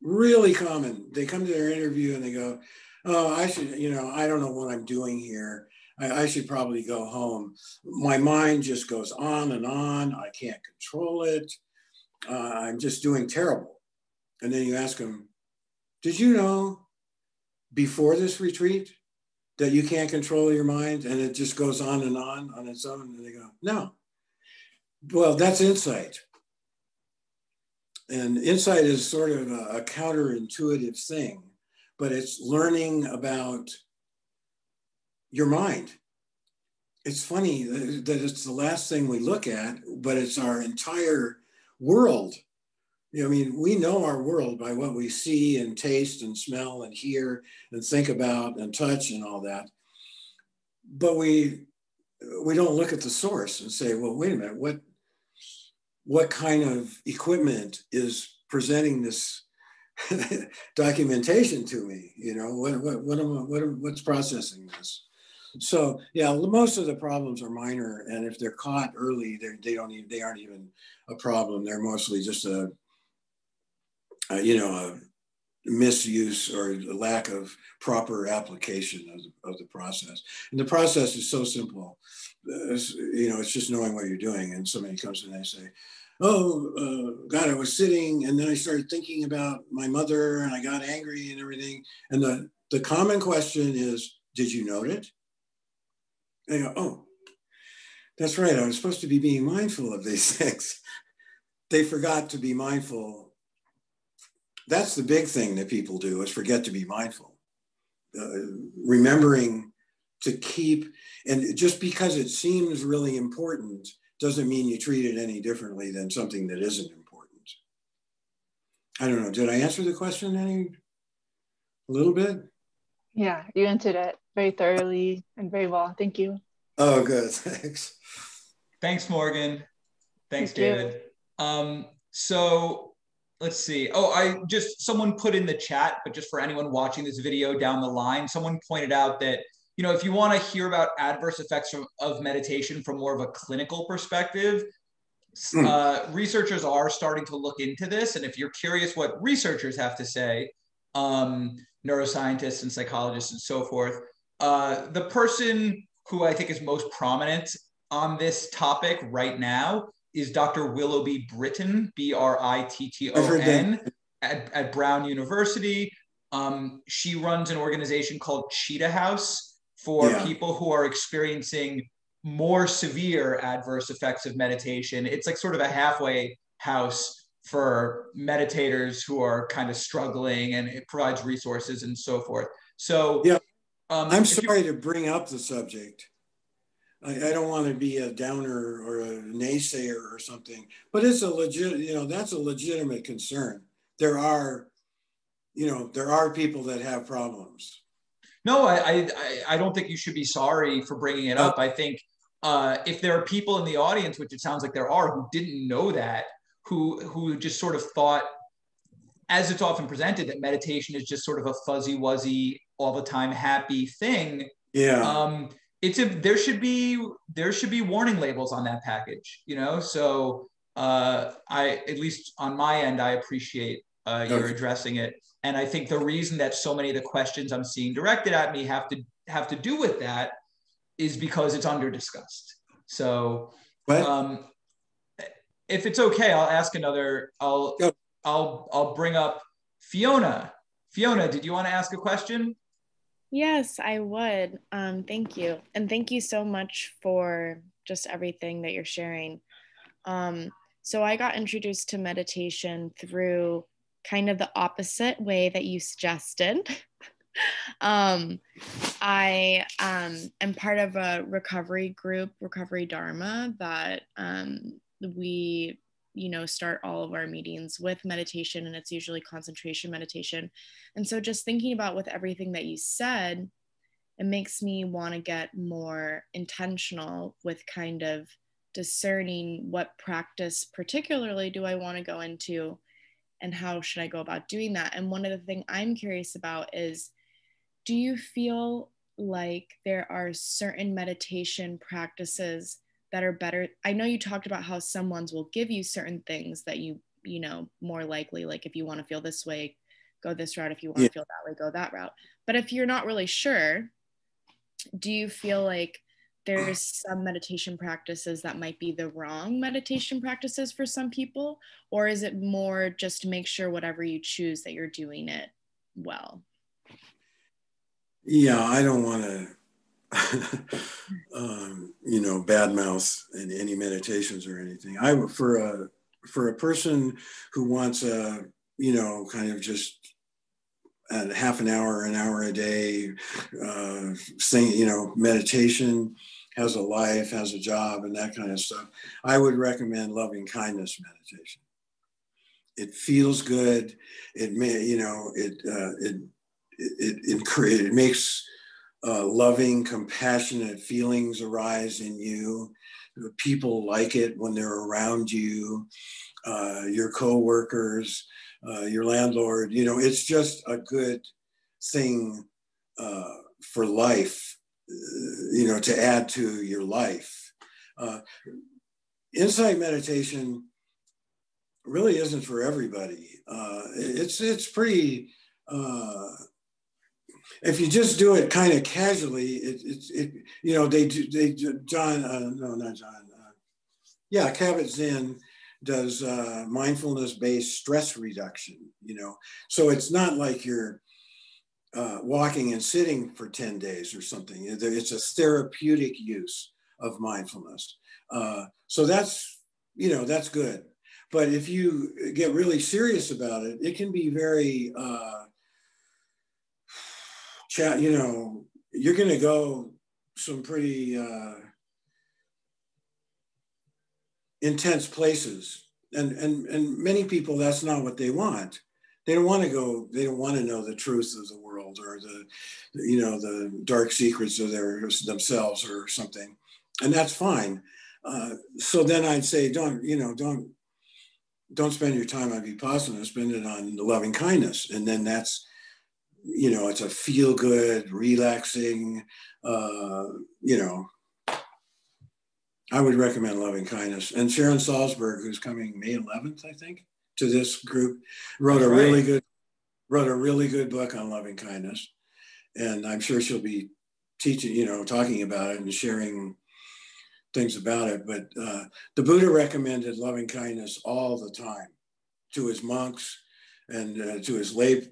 B: really common. They come to their interview and they go, oh, I should, you know, I don't know what I'm doing here. I should probably go home. My mind just goes on and on. I can't control it. I'm just doing terrible. And then you ask them, did you know before this retreat that you can't control your mind and it just goes on its own? And they go, no. Well, that's insight. And insight is sort of a counterintuitive thing, but it's learning about your mind. It's funny that it's the last thing we look at, but it's our entire world. You know, I mean, we know our world by what we see and taste and smell and hear and think about and touch and all that. But we don't look at the source and say, well, wait a minute, what kind of equipment is presenting this documentation to me? You know, what's processing this? So yeah, most of the problems are minor, and if they're caught early, they aren't even a problem. They're mostly just a misuse or a lack of proper application of the process. And the process is so simple. It's just knowing what you're doing. And somebody comes in and they say, oh, God, I was sitting and then I started thinking about my mother and I got angry and everything. And the common question is, did you note it? And I go, oh, that's right. I was supposed to be being mindful of these things. They forgot to be mindful. That's the big thing that people do, is forget to be mindful. Remembering to keep, and just because it seems really important doesn't mean you treat it any differently than something that isn't important. I don't know, did I answer the question a little bit?
C: Yeah, you answered it very thoroughly and very well. Thank you.
B: Oh, good, thanks.
A: Thanks, Morgan. Thanks,
C: Thank
A: David. So let's see. Oh, someone put in the chat, but just for anyone watching this video down the line, someone pointed out that, if you want to hear about adverse effects of meditation from more of a clinical perspective, researchers are starting to look into this. And if you're curious what researchers have to say, neuroscientists and psychologists and so forth, the person who I think is most prominent on this topic right now is Dr. Willoughby Britton, Britton, at Brown University. She runs an organization called Cheetah House for people who are experiencing more severe adverse effects of meditation. It's like sort of a halfway house for meditators who are kind of struggling, and it provides resources and so forth. So
B: yeah, I'm sorry to bring up the subject. I don't want to be a downer or a naysayer or something, but it's a legit, that's a legitimate concern. There are people that have problems.
A: No, I don't think you should be sorry for bringing it up. I think if there are people in the audience, which it sounds like there are, who didn't know that, who just sort of thought, as it's often presented, that meditation is just sort of a fuzzy wuzzy, all the time happy thing.
B: Yeah.
A: There should be warning labels on that package, So at least on my end, I appreciate your addressing it. And I think the reason that so many of the questions I'm seeing directed at me have to do with that is because it's under discussed. So if it's okay, I'll ask another.
B: Yep.
A: I'll bring up Fiona. Fiona, did you want to ask a question?
D: Yes, I would. Thank you. And thank you so much for just everything that you're sharing. So I got introduced to meditation through kind of the opposite way that you suggested. I am part of a recovery group, Recovery Dharma, that we, start all of our meetings with meditation, and it's usually concentration meditation. And so just thinking about with everything that you said, it makes me want to get more intentional with kind of discerning what practice particularly do I want to go into and how should I go about doing that. And one of the things I'm curious about is, do you feel like there are certain meditation practices that are better? I know you talked about how some ones will give you certain things that you more likely, like if you want to feel this way, go this route. If you want to feel that way, go that route. But if you're not really sure, do you feel like there's some meditation practices that might be the wrong meditation practices for some people? Or is it more just to make sure whatever you choose that you're doing it well?
B: Yeah, I don't want to, badmouth in any meditations or anything. For a person who wants kind of just a half an hour a day, meditation, has a life, has a job, and that kind of stuff, I would recommend loving kindness meditation. It feels good. It makes loving, compassionate feelings arise in you. People like it when they're around you, your co-workers, your landlord. It's just a good thing for life, to add to your life. Insight meditation really isn't for everybody. It's pretty, if you just do it kind of casually, Kabat-Zinn does mindfulness-based stress reduction, so it's not like you're walking and sitting for 10 days or something. It's a therapeutic use of mindfulness. So that's good. But if you get really serious about it, it can be very, you're going to go some pretty intense places. And many people, that's not what they want. They don't want to go, they don't want to know the truth of the world or the dark secrets of themselves or something. And that's fine. So then I'd say, don't spend your time on Vipassana, spend it on the loving kindness. And then that's, it's a feel good, relaxing, I would recommend loving kindness. And Sharon Salzberg, who's coming May 11th, I think, to this group, wrote a really good book on loving kindness. And I'm sure she'll be teaching, talking about it and sharing things about it. But the Buddha recommended loving kindness all the time to his monks and to his lay,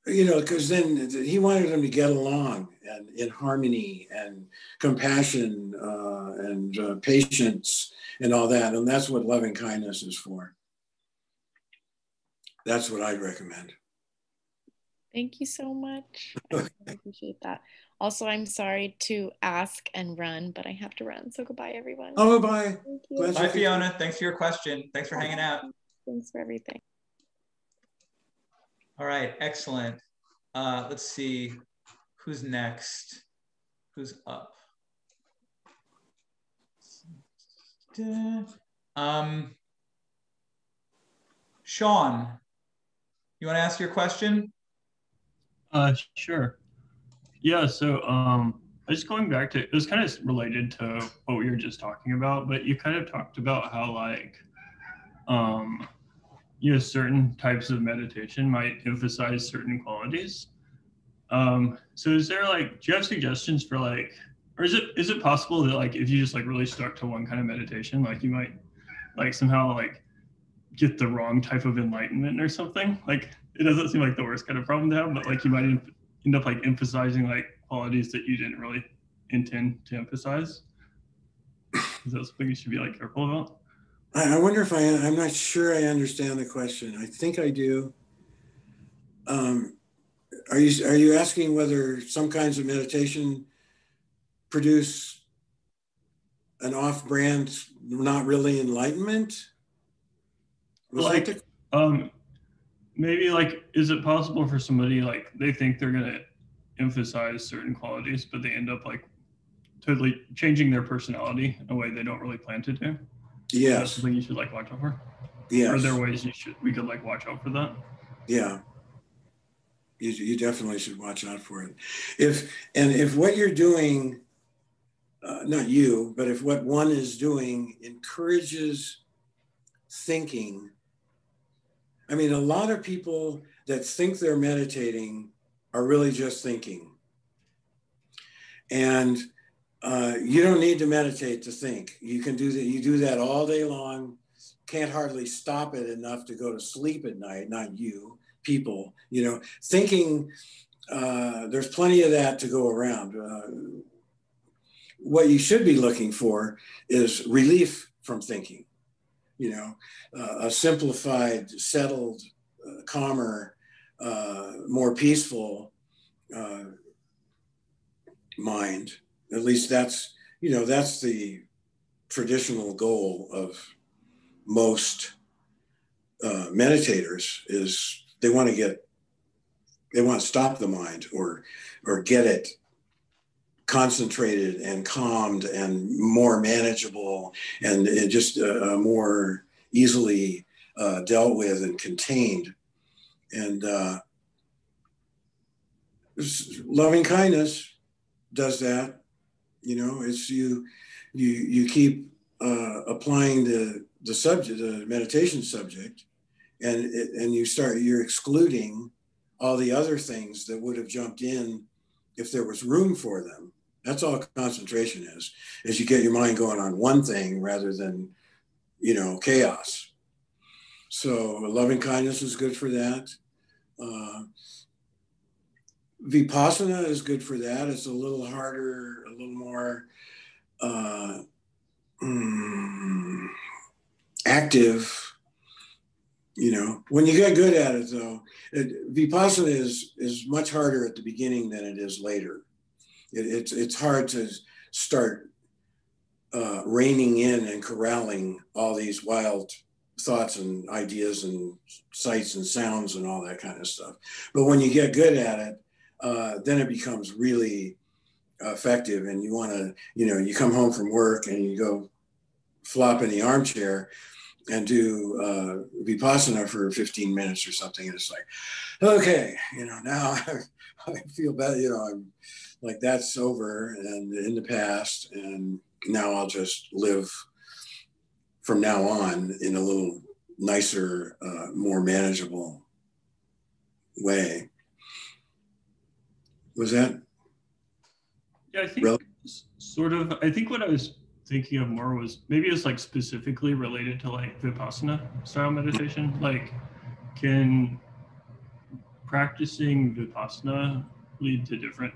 B: because then he wanted them to get along and in harmony and compassion and patience and all that. And that's what loving kindness is for. That's what I'd recommend.
D: Thank you so much. I really appreciate that. Also, I'm sorry to ask and run, but I have to run. So goodbye, everyone.
B: Oh, bye.
D: Thank you.
A: Bye, Fiona. Thanks for your question. Thanks for hanging out.
D: Thanks for everything.
A: All right, excellent. Let's see who's next. Who's up? Sean, you want to ask your question?
E: Sure. Yeah, so I was going back to, it was kind of related to what we were just talking about, but you kind of talked about how like, certain types of meditation might emphasize certain qualities. So is there do you have suggestions for or is it possible that like if you just like really stuck to one kind of meditation, like you might like somehow like get the wrong type of enlightenment or something? Like it doesn't seem like the worst kind of problem to have, but like you might end up like emphasizing like qualities that you didn't really intend to emphasize. Is that something you should be like careful about?
B: I wonder if I'm not sure I understand the question. I think I do. Are you asking whether some kinds of meditation produce an off-brand, not really enlightenment? Was
E: like,
B: that
E: maybe like, is it possible for somebody like they think they're gonna emphasize certain qualities, but they end up like totally changing their personality in a way they don't really plan to do?
B: Yes.
E: That's something you should like watch out for.
B: Yes.
E: Are there ways we could like watch out for that?
B: Yeah. You definitely should watch out for it. If what you're doing, not you, but if what one is doing encourages thinking, I mean, a lot of people that think they're meditating are really just thinking. And you don't need to meditate to think. You can do that. You do that all day long. Can't hardly stop it enough to go to sleep at night. Not you, people. You know, thinking. There's plenty of that to go around. What you should be looking for is relief from thinking. You know, a simplified, settled, calmer, more peaceful mind. At least that's the traditional goal of most meditators. Is they want to stop the mind or get it concentrated and calmed and more manageable and just more easily dealt with and contained. And loving kindness does that. You know, it's you keep applying the subject, the meditation subject, and you're excluding all the other things that would have jumped in if there was room for them. That's all concentration is you get your mind going on one thing rather than, chaos. So loving kindness is good for that. Vipassana is good for that. It's a little harder, a little more active. When you get good at it, though, Vipassana is much harder at the beginning than it is later. It's hard to start reining in and corralling all these wild thoughts and ideas and sights and sounds and all that kind of stuff. But when you get good at it, then it becomes really effective. And you want to, you come home from work and you go flop in the armchair and do Vipassana for 15 minutes or something. And it's like, okay, now I feel better, I'm like, that's over and in the past. And now I'll just live from now on in a little nicer, more manageable way. Was that?
E: Yeah, I think sort of, I think what I was thinking of more was maybe it's like specifically related to like Vipassana style meditation. Like, can practicing Vipassana lead to different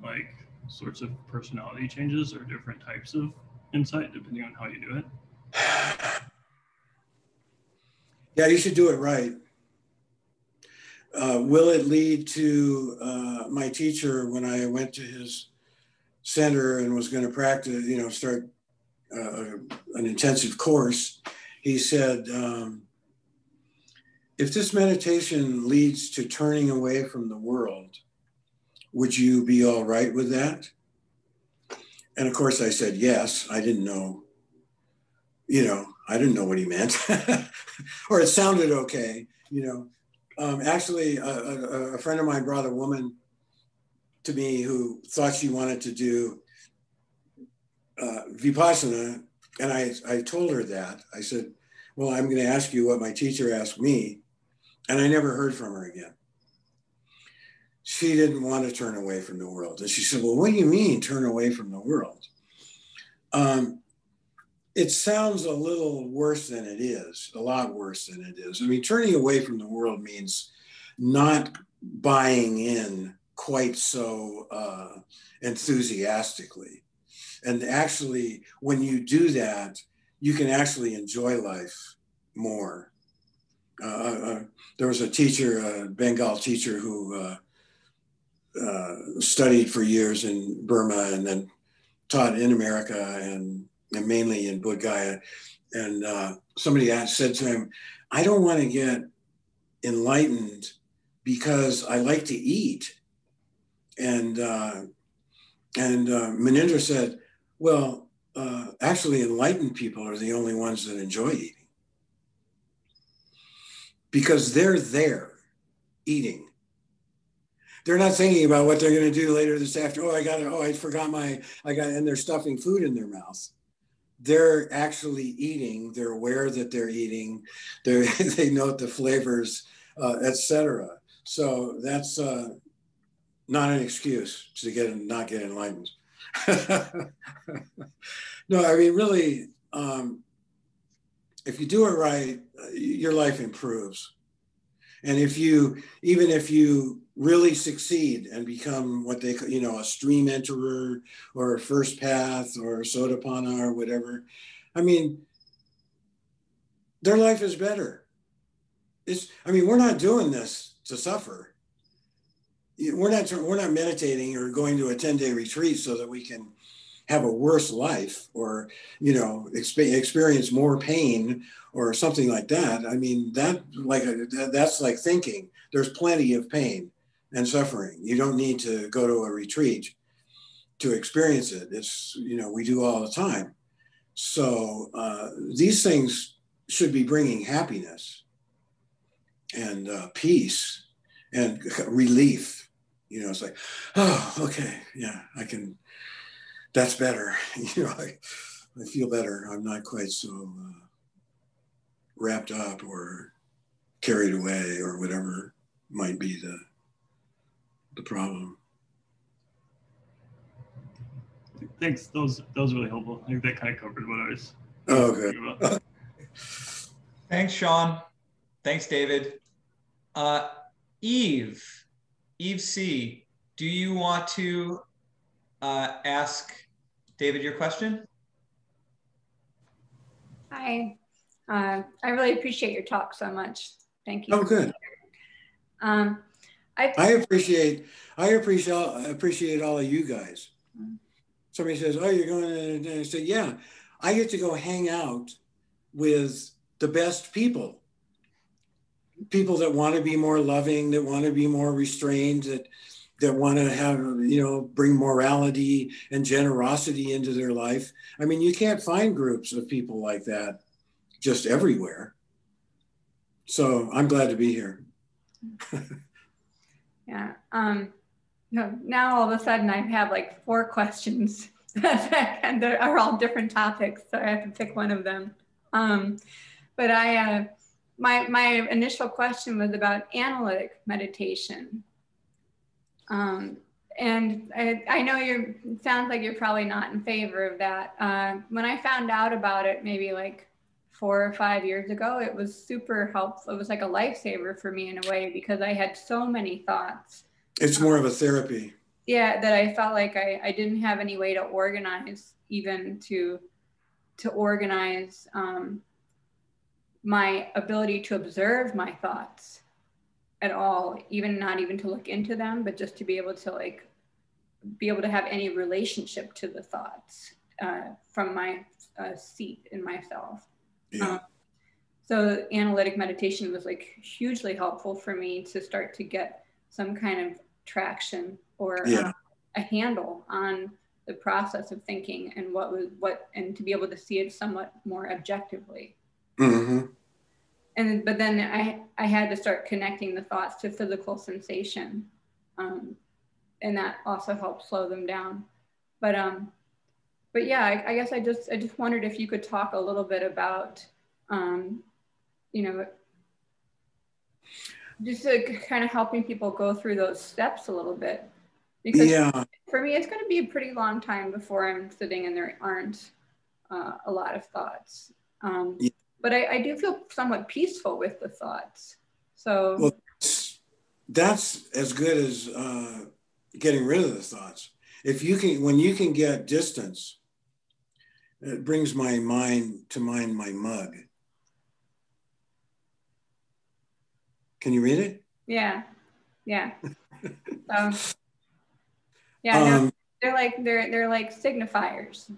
E: like sorts of personality changes or different types of insight depending on how you do it?
B: Yeah, you should do it right. Will it lead to my teacher when I went to his center and was going to practice, start an intensive course? He said, if this meditation leads to turning away from the world, would you be all right with that? And of course I said, yes. I didn't know what he meant, or it sounded okay. Actually, a friend of mine brought a woman to me who thought she wanted to do Vipassana. And I told her that. I said, well, I'm going to ask you what my teacher asked me. And I never heard from her again. she didn't want to turn away from the world. And she said, well, what do you mean turn away from the world? It sounds a little worse than it is, a lot worse than it is. I mean, turning away from the world means not buying in quite so enthusiastically. And actually, when you do that, you can actually enjoy life more. There was a teacher, a Bengal teacher, who studied for years in Burma and then taught in America and mainly in Bodh Gaya. And somebody said to him, I don't want to get enlightened because I like to eat. And Manindra said, well, actually enlightened people are the only ones that enjoy eating, because they're there eating. They're not thinking about what they're going to do later this afternoon. And they're stuffing food in their mouth. They're actually eating. They're aware that they're eating. They note the flavors, etc. So that's not an excuse to not get enlightened. No, I mean, really, if you do it right, your life improves. And even if you really succeed and become what they, a stream enterer or a first path or a Sotapanna or whatever, I mean, their life is better. We're not doing this to suffer. We're not meditating or going to a 10-day retreat so that we can have a worse life or, experience more pain or something like that. I mean, that's like thinking there's plenty of pain and suffering. You don't need to go to a retreat to experience it. It's, we do all the time. So these things should be bringing happiness and peace and relief. It's like, oh, okay, yeah, that's better. I feel better. I'm not quite so wrapped up or carried away or whatever might be the problem.
E: Thanks. That was really helpful. I think that kind of covered what I was
B: thinking about.
A: Thanks, Sean. Thanks, David. Eve C, do you want to ask David your question?
F: Hi. I really appreciate your talk so much. Thank you.
B: Oh, good. I appreciate all of you guys. Somebody says, oh, you're going to, I say, yeah, I get to go hang out with the best people that want to be more loving, that want to be more restrained, that want to have, bring morality and generosity into their life. I mean, you can't find groups of people like that just everywhere. So I'm glad to be here.
F: Yeah. Now all of a sudden I have like 4 questions and they are all different topics. So I have to pick one of them. But my initial question was about analytic meditation. And I know it sounds like you're probably not in favor of that. When I found out about it, maybe like 4 or 5 years ago, it was super helpful. It was like a lifesaver for me in a way, because I had so many thoughts.
B: It's more of a therapy.
F: Yeah, that I felt like I didn't have any way to organize, even to organize my ability to observe my thoughts at all, not even to look into them, but just to be able to have any relationship to the thoughts from my seat in myself.
B: Yeah.
F: So analytic meditation was like hugely helpful for me to start to get some kind of traction or a handle on the process of thinking and and to be able to see it somewhat more objectively.
B: Mm-hmm.
F: But then I had to start connecting the thoughts to physical sensation, and that also helped slow them down. But yeah, I guess I just wondered if you could talk a little bit about, just kind of helping people go through those steps a little bit. Because for me, it's going to be a pretty long time before I'm sitting and there aren't a lot of thoughts. But I do feel somewhat peaceful with the thoughts. So
B: well, that's as good as getting rid of the thoughts. If you can, when you can get distance, it brings my mind to mind my mug. Can you read it?
F: Yeah. Yeah, they're like signifiers,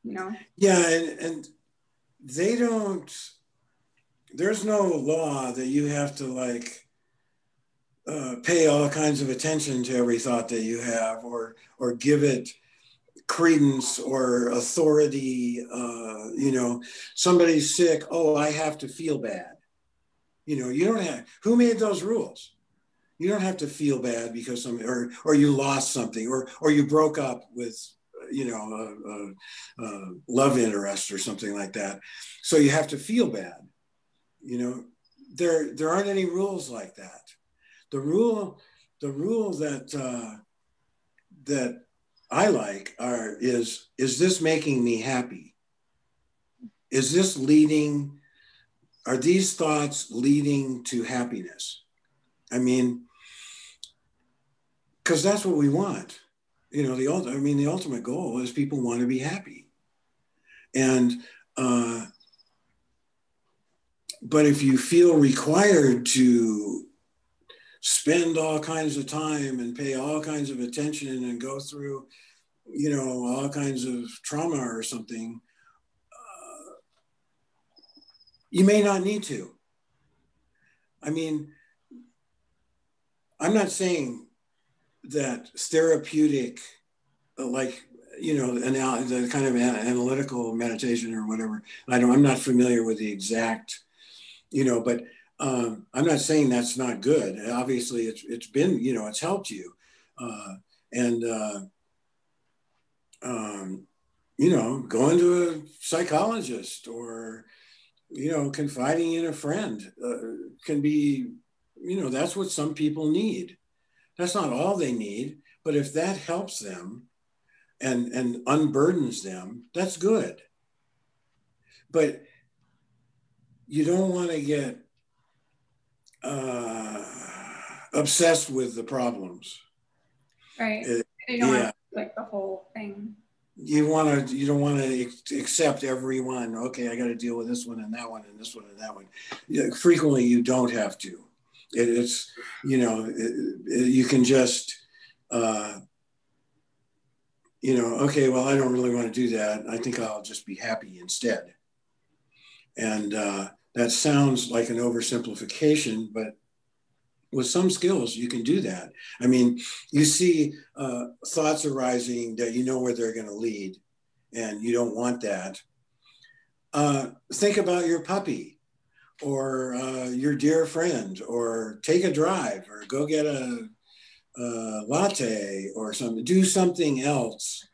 F: you know?
B: Yeah, and they don't, there's no law that you have to like pay all kinds of attention to every thought that you have, or give it credence or authority. You know, somebody's sick, oh, I have to feel bad. You know, you don't have, who made those rules? You don't have to feel bad because or you lost something, or you broke up with, you know, a love interest or something like that. So you have to feel bad. You know, there aren't any rules like that. The rule that that I like is this making me happy? Is this leading? Are these thoughts leading to happiness? I mean, because that's what we want. You know, the ultimate goal is people want to be happy. And but if you feel required to spend all kinds of time and pay all kinds of attention and go through, you know, all kinds of trauma or something, you may not need to. I mean, I'm not saying that therapeutic, like, you know, the kind of analytical meditation or whatever. I'm not familiar with the exact, you know, but I'm not saying that's not good. Obviously, it's been, you know, it's helped you, you know, going to a psychologist or, you know, confiding in a friend can be, you know, that's what some people need. That's not all they need, but if that helps them and unburdens them, that's good. But you don't want to get obsessed with the problems.
F: Right. You don't want to like the whole thing.
B: You don't want to accept every one. Okay, I got to deal with this one and that one and this one and that one. Frequently, you don't have to. It's, you know, you can just, you know, okay, well, I don't really want to do that. I think I'll just be happy instead. And that sounds like an oversimplification, but with some skills, you can do that. I mean, you see thoughts arising that you know where they're going to lead, and you don't want that. Think about your puppy or your dear friend, or take a drive, or go get a latte or something. Do something else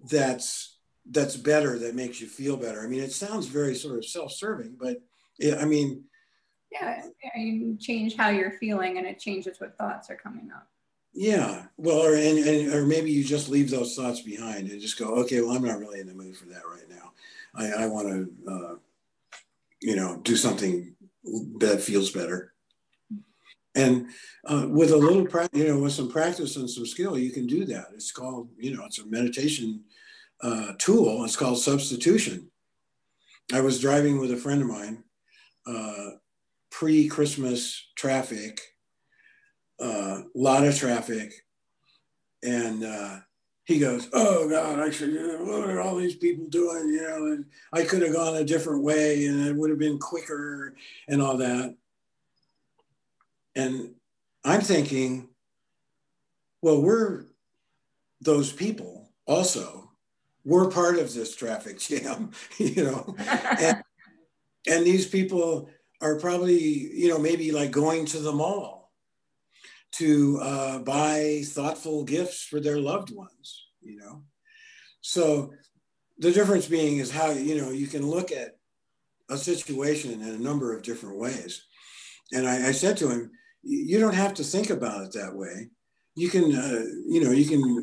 B: that's better, that makes you feel better. I mean, it sounds very sort of self-serving, but I mean,
F: yeah, you change how you're feeling and it changes what thoughts are coming up.
B: Yeah, well, or maybe you just leave those thoughts behind and just go, okay, well, I'm not really in the mood for that right now. I want to, you know, do something that feels better. And with a little practice, you know, with some practice and some skill, you can do that. It's called, you know, it's a meditation tool. It's called substitution. I was driving with a friend of mine, pre-Christmas traffic, lot of traffic. And he goes, oh God, what are all these people doing? You know, and I could have gone a different way and it would have been quicker and all that. And I'm thinking, well, we're those people also. We're part of this traffic jam, you know, and these people are probably, you know, maybe like going to the mall to buy thoughtful gifts for their loved ones, you know. So the difference being is how, you know, you can look at a situation in a number of different ways. And I said to him, you don't have to think about it that way. You can,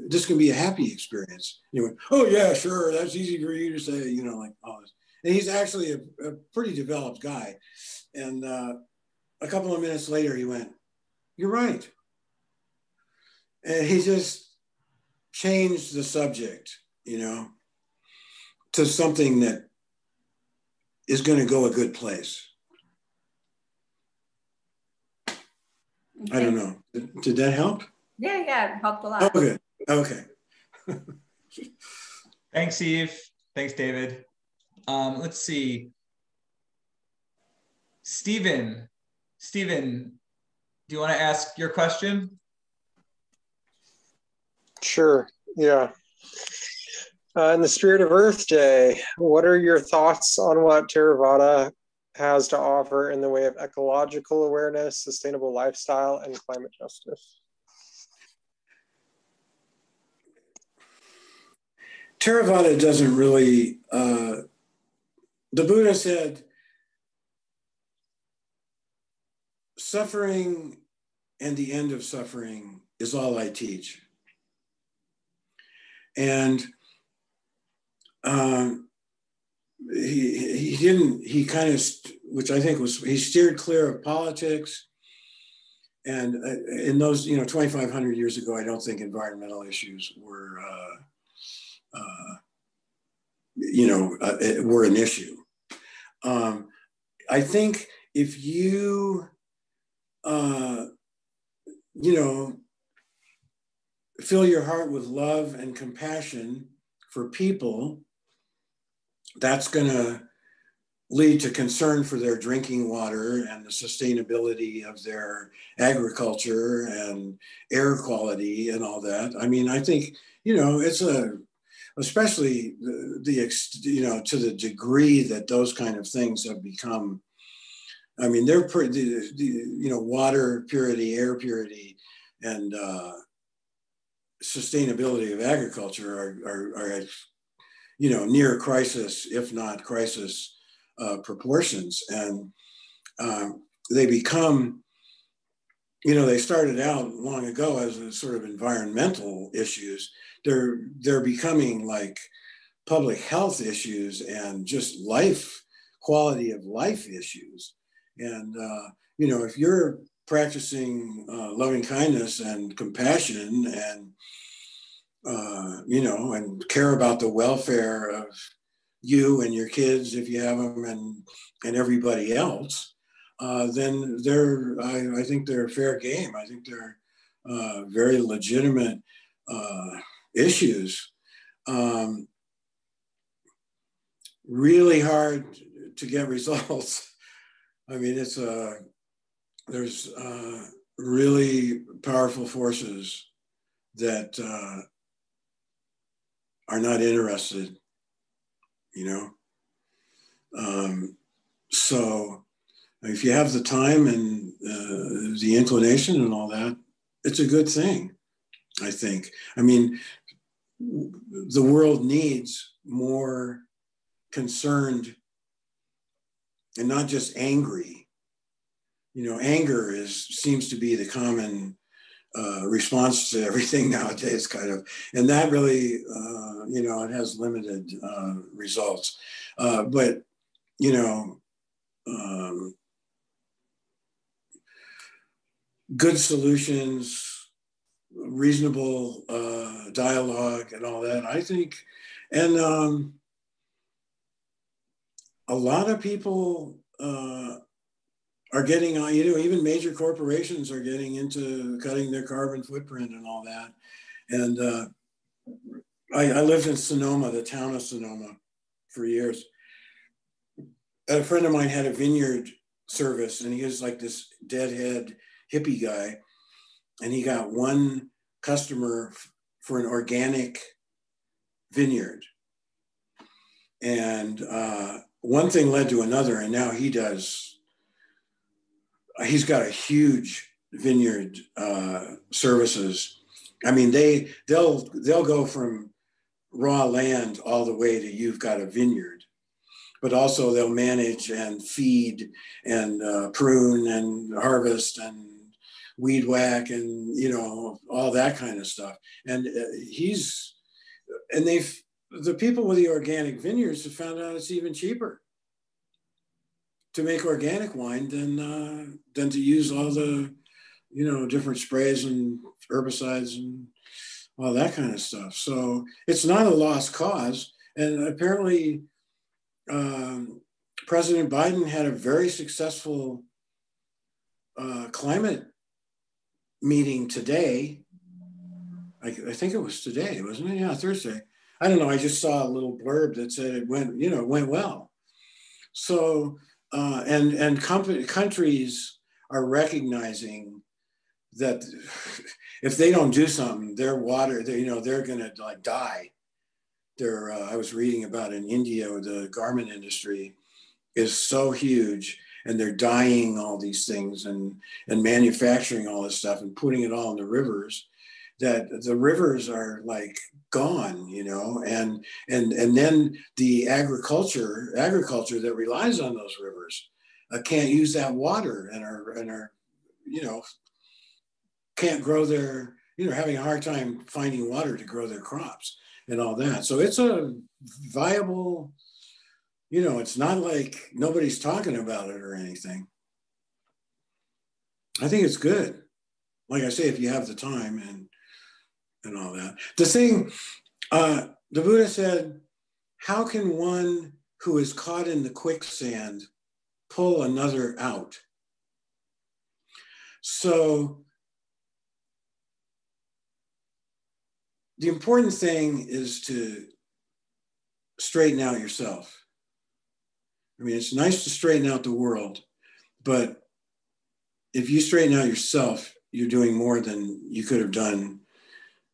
B: this can be a happy experience. And he went, oh yeah, sure. That's easy for you to say, like all this. And he's actually a pretty developed guy. And a couple of minutes later, he went, you're right. And he just changed the subject, to something that is going to go a good place. Okay. I don't know. Did that help?
F: Yeah, it helped a lot.
B: Oh, good. Okay.
A: Thanks, Eve. Thanks, David. Let's see. Stephen, do you want to ask your question?
G: Sure, yeah. In the spirit of Earth Day, what are your thoughts on what Theravada has to offer in the way of ecological awareness, sustainable lifestyle, and climate justice?
B: Theravada doesn't really, the Buddha said, suffering and the end of suffering is all I teach. And he kind of, which I think was, he steered clear of politics. And in those, 2,500 years ago, I don't think environmental issues were, were an issue. I think if you, fill your heart with love and compassion for people, that's going to lead to concern for their drinking water and the sustainability of their agriculture and air quality and all that. I mean, I think, it's especially to the degree that those kind of things have become, I mean, they're water purity, air purity, and sustainability of agriculture are at, near crisis, if not crisis proportions. And they become, they started out long ago as a sort of environmental issues. They're becoming like public health issues and just quality of life issues. And, if you're practicing loving kindness and compassion and, and care about the welfare of you and your kids, if you have them, and everybody else, then I think they're fair game. I think they're very legitimate issues. Really hard to get results. I mean, there's really powerful forces that are not interested, So if you have the time and the inclination and all that, it's a good thing, I think. I mean, the world needs more concerned and not just angry. Anger seems to be the common response to everything nowadays, kind of, and that really, it has limited results. But good solutions, reasonable dialogue, and all that, I think, and a lot of people are getting on, even major corporations are getting into cutting their carbon footprint and all that. And I lived in Sonoma, the town of Sonoma, for years. A friend of mine had a vineyard service, and he was like this deadhead hippie guy. And he got one customer for an organic vineyard. And one thing led to another, and now he's got a huge vineyard services. I mean, they'll go from raw land all the way to you've got a vineyard. but also they'll manage and feed and prune and harvest and weed whack and, you know, all that kind of stuff. And the people with the organic vineyards have found out it's even cheaper to make organic wine than to use all the, you know, different sprays and herbicides and all that kind of stuff. So it's not a lost cause. And apparently President Biden had a very successful climate meeting today. I think it was today, wasn't it? Yeah, Thursday. I don't know. I just saw a little blurb that said it went well. So, countries are recognizing that if they don't do something, their water, they're going to like die. I was reading about in India, the garment industry is so huge, and they're dyeing all these things and manufacturing all this stuff and putting it all in the rivers, that the rivers are like gone, you know, and then the agriculture that relies on those rivers can't use that water and are you know, can't grow their, you know, having a hard time finding water to grow their crops and all that. So it's a viable, you know, it's not like nobody's talking about it or anything. I think it's good. Like I say, if you have the time and all that. The thing, the Buddha said, how can one who is caught in the quicksand pull another out? So the important thing is to straighten out yourself. I mean, it's nice to straighten out the world, but if you straighten out yourself, you're doing more than you could have done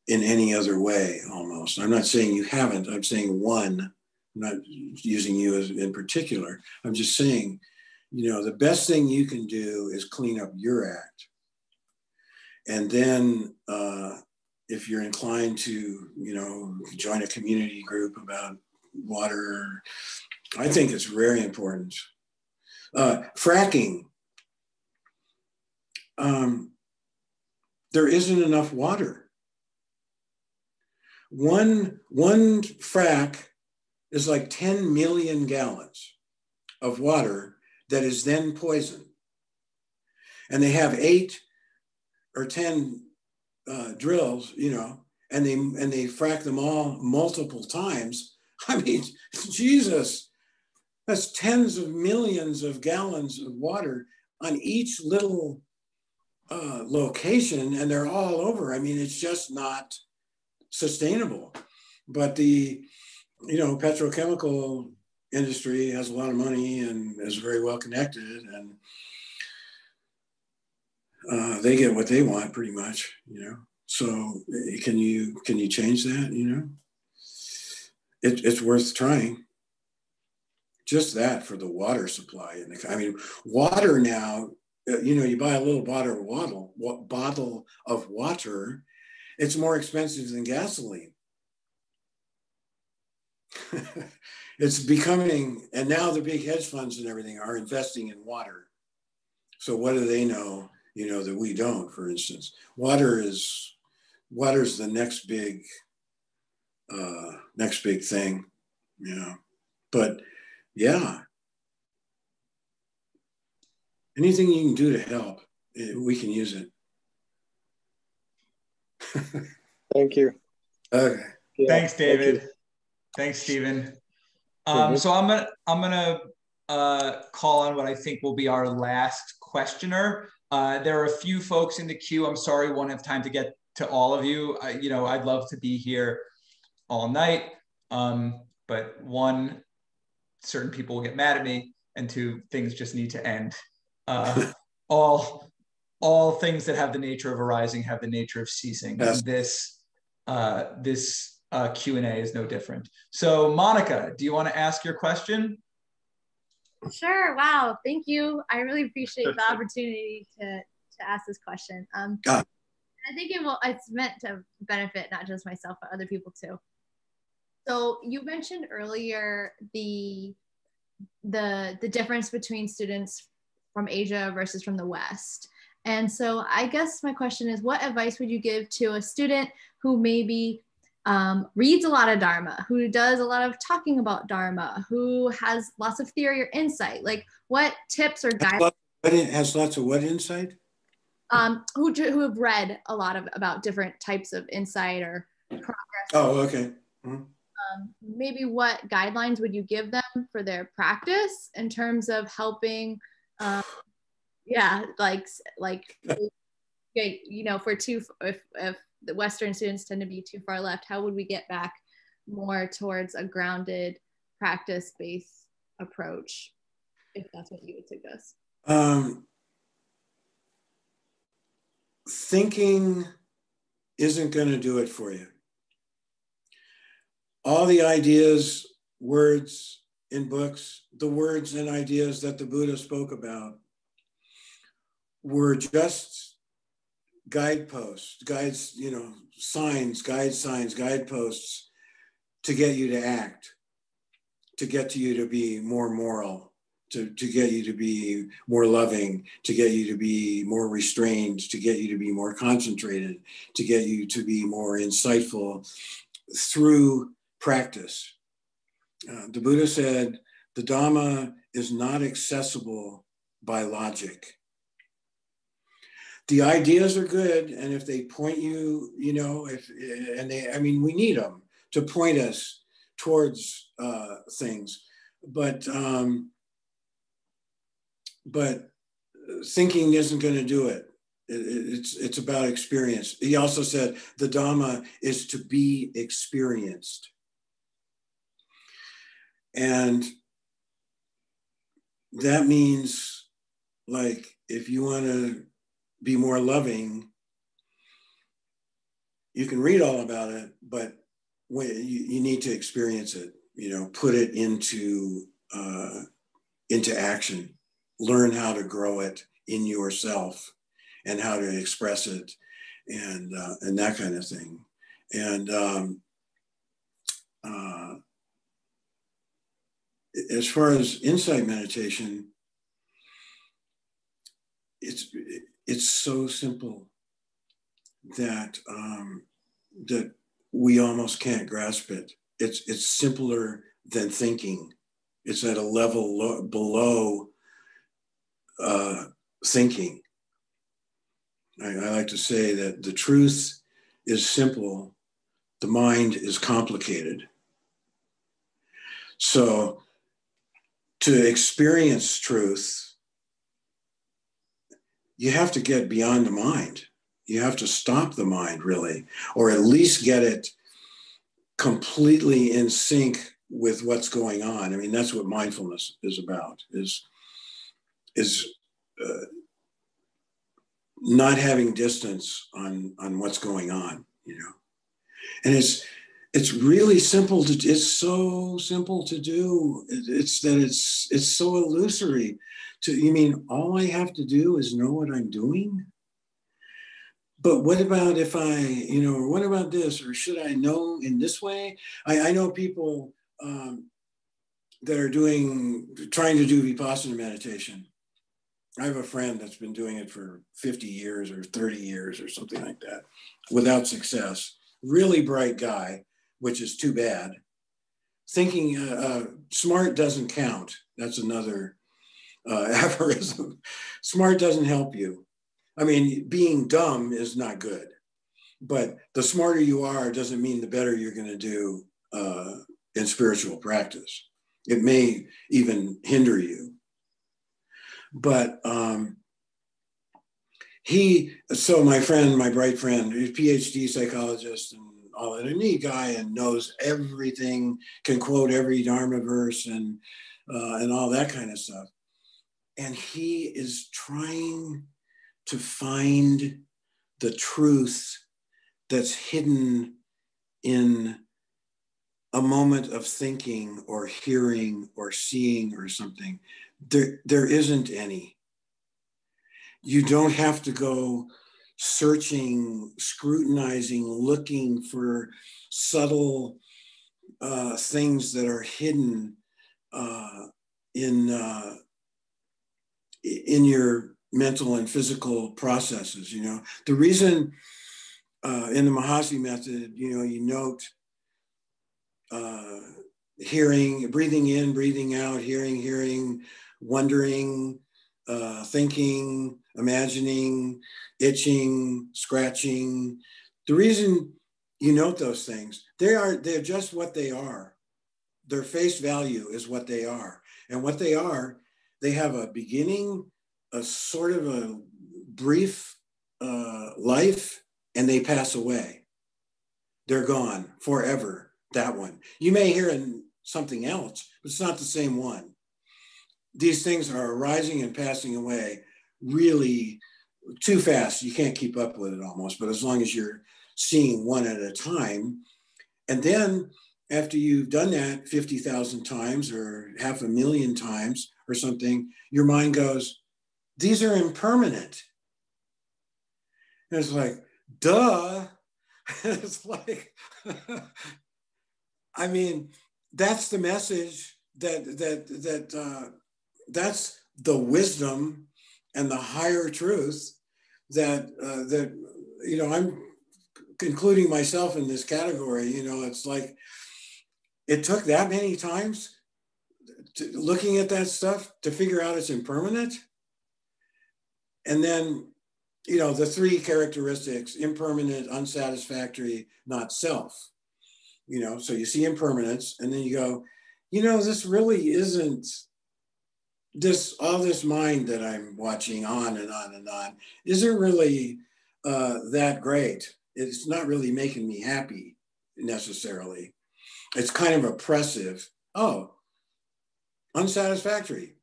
B: in any other way, almost. I'm not saying you haven't, I'm saying one. I'm not using you as in particular. I'm just saying, you know, the best thing you can do is clean up your act. And then if you're inclined to, you know, join a community group about water, I think it's very important. Fracking. There isn't enough water. One frac is like 10 million gallons of water that is then poisoned. And they have 8 or 10 drills, you know, and they frack them all multiple times. I mean, Jesus, that's tens of millions of gallons of water on each little location, and they're all over. I mean, it's just not sustainable. But the, you know, petrochemical industry has a lot of money and is very well connected, and they get what they want pretty much, you know. So can you change that? You know, it's worth trying. Just that for the water supply. And I mean, water now, you know, you buy a little bottle of water, it's more expensive than gasoline. It's becoming, and now the big hedge funds and everything are investing in water. So what do they know, you know, that we don't, for instance? Water's the next big thing, you know. But yeah, anything you can do to help, we can use it.
G: Thank you.
B: Okay.
G: Yeah,
A: Thanks, David.
G: thank
A: Thanks, Stephen.
G: Mhm.
A: So I'm gonna call on what I think will be our last questioner. There are a few folks in the queue. I'm sorry, won't have time to get to all of you. You know, I'd love to be here all night, but one, certain people will get mad at me, and two, things just need to end. All things that have the nature of arising have the nature of ceasing.
B: Yes.
A: And this Q&A is no different. So Monica, do you want to ask your question?
H: Sure. Wow. Thank you. I really appreciate the opportunity to ask this question. I think it's meant to benefit not just myself, but other people too. So you mentioned earlier the the difference between students from Asia versus from the West. And so I guess my question is, what advice would you give to a student who maybe reads a lot of Dharma, who does a lot of talking about Dharma, who has lots of theory or insight? Like, what tips or guidance?
B: Has lots of what insight?
H: Who have read a lot about different types of insight or progress.
B: Oh, okay. Mm-hmm.
H: Maybe what guidelines would you give them for their practice in terms of helping, you know, if the Western students tend to be too far left, how would we get back more towards a grounded practice-based approach, if that's what you would suggest?
B: Thinking isn't going to do it for you. All the ideas, words in books, the words and ideas that the Buddha spoke about were just guideposts, guides, you know, signs, guideposts to get you to act, to get you to be more moral, to get you to be more loving, to get you to be more restrained, to get you to be more concentrated, to get you to be more insightful through practice. The Buddha said, the Dhamma is not accessible by logic. The ideas are good, and if they point you, you know, we need them to point us towards things, but thinking isn't going to do it. It's about experience. He also said the Dhamma is to be experienced. And that means, like, if you want to be more loving, you can read all about it, but you need to experience it, you know, put it into action, learn how to grow it in yourself and how to express it and that kind of thing. And as far as insight meditation, it's so simple that that we almost can't grasp it. It's simpler than thinking. It's at a level below thinking. I like to say that the truth is simple, the mind is complicated. So to experience truth, you have to get beyond the mind. You have to stop the mind, really, or at least get it completely in sync with what's going on. I mean, that's what mindfulness is about, is not having distance on what's going on, you know. And it's really simple it's so simple to do. It's so illusory. You mean all I have to do is know what I'm doing? But what about if or what about this? Or should I know in this way? I know people that are trying to do Vipassana meditation. I have a friend that's been doing it for 50 years or 30 years or something like that without success. Really bright guy, which is too bad. Thinking smart doesn't count. That's another aphorism. Smart doesn't help you. I mean, being dumb is not good, but the smarter you are doesn't mean the better you're going to do in spiritual practice. It may even hinder you. But my bright friend, he's a PhD psychologist and all that, a neat guy and knows everything, can quote every Dharma verse and all that kind of stuff. And he is trying to find the truth that's hidden in a moment of thinking or hearing or seeing or something. There isn't any. You don't have to go searching, scrutinizing, looking for subtle things that are hidden in your mental and physical processes. You know, the reason in the Mahasi method, you know, you note hearing, breathing in, breathing out, hearing, wondering, thinking, imagining, itching, scratching. The reason you note those things, they're just what they are. Their face value is what they are. And what they are, they have a beginning, a sort of a brief life, and they pass away. They're gone forever, that one. You may hear something else, but it's not the same one. These things are arising and passing away really too fast. You can't keep up with it almost, but as long as you're seeing one at a time. And then after you've done that 50,000 times or 500,000 times or something, your mind goes, these are impermanent. And it's like, duh. It's like, I mean, that's the message that's the wisdom and the higher truth that you know, I'm including myself in this category. You know, it's like it took that many times looking at that stuff to figure out it's impermanent. And then, you know, the three characteristics: impermanent, unsatisfactory, not self. You know, so you see impermanence, and then you go, you know, this really isn't all this mind that I'm watching on and on and on isn't really that great. It's not really making me happy necessarily. It's kind of oppressive. Oh, unsatisfactory.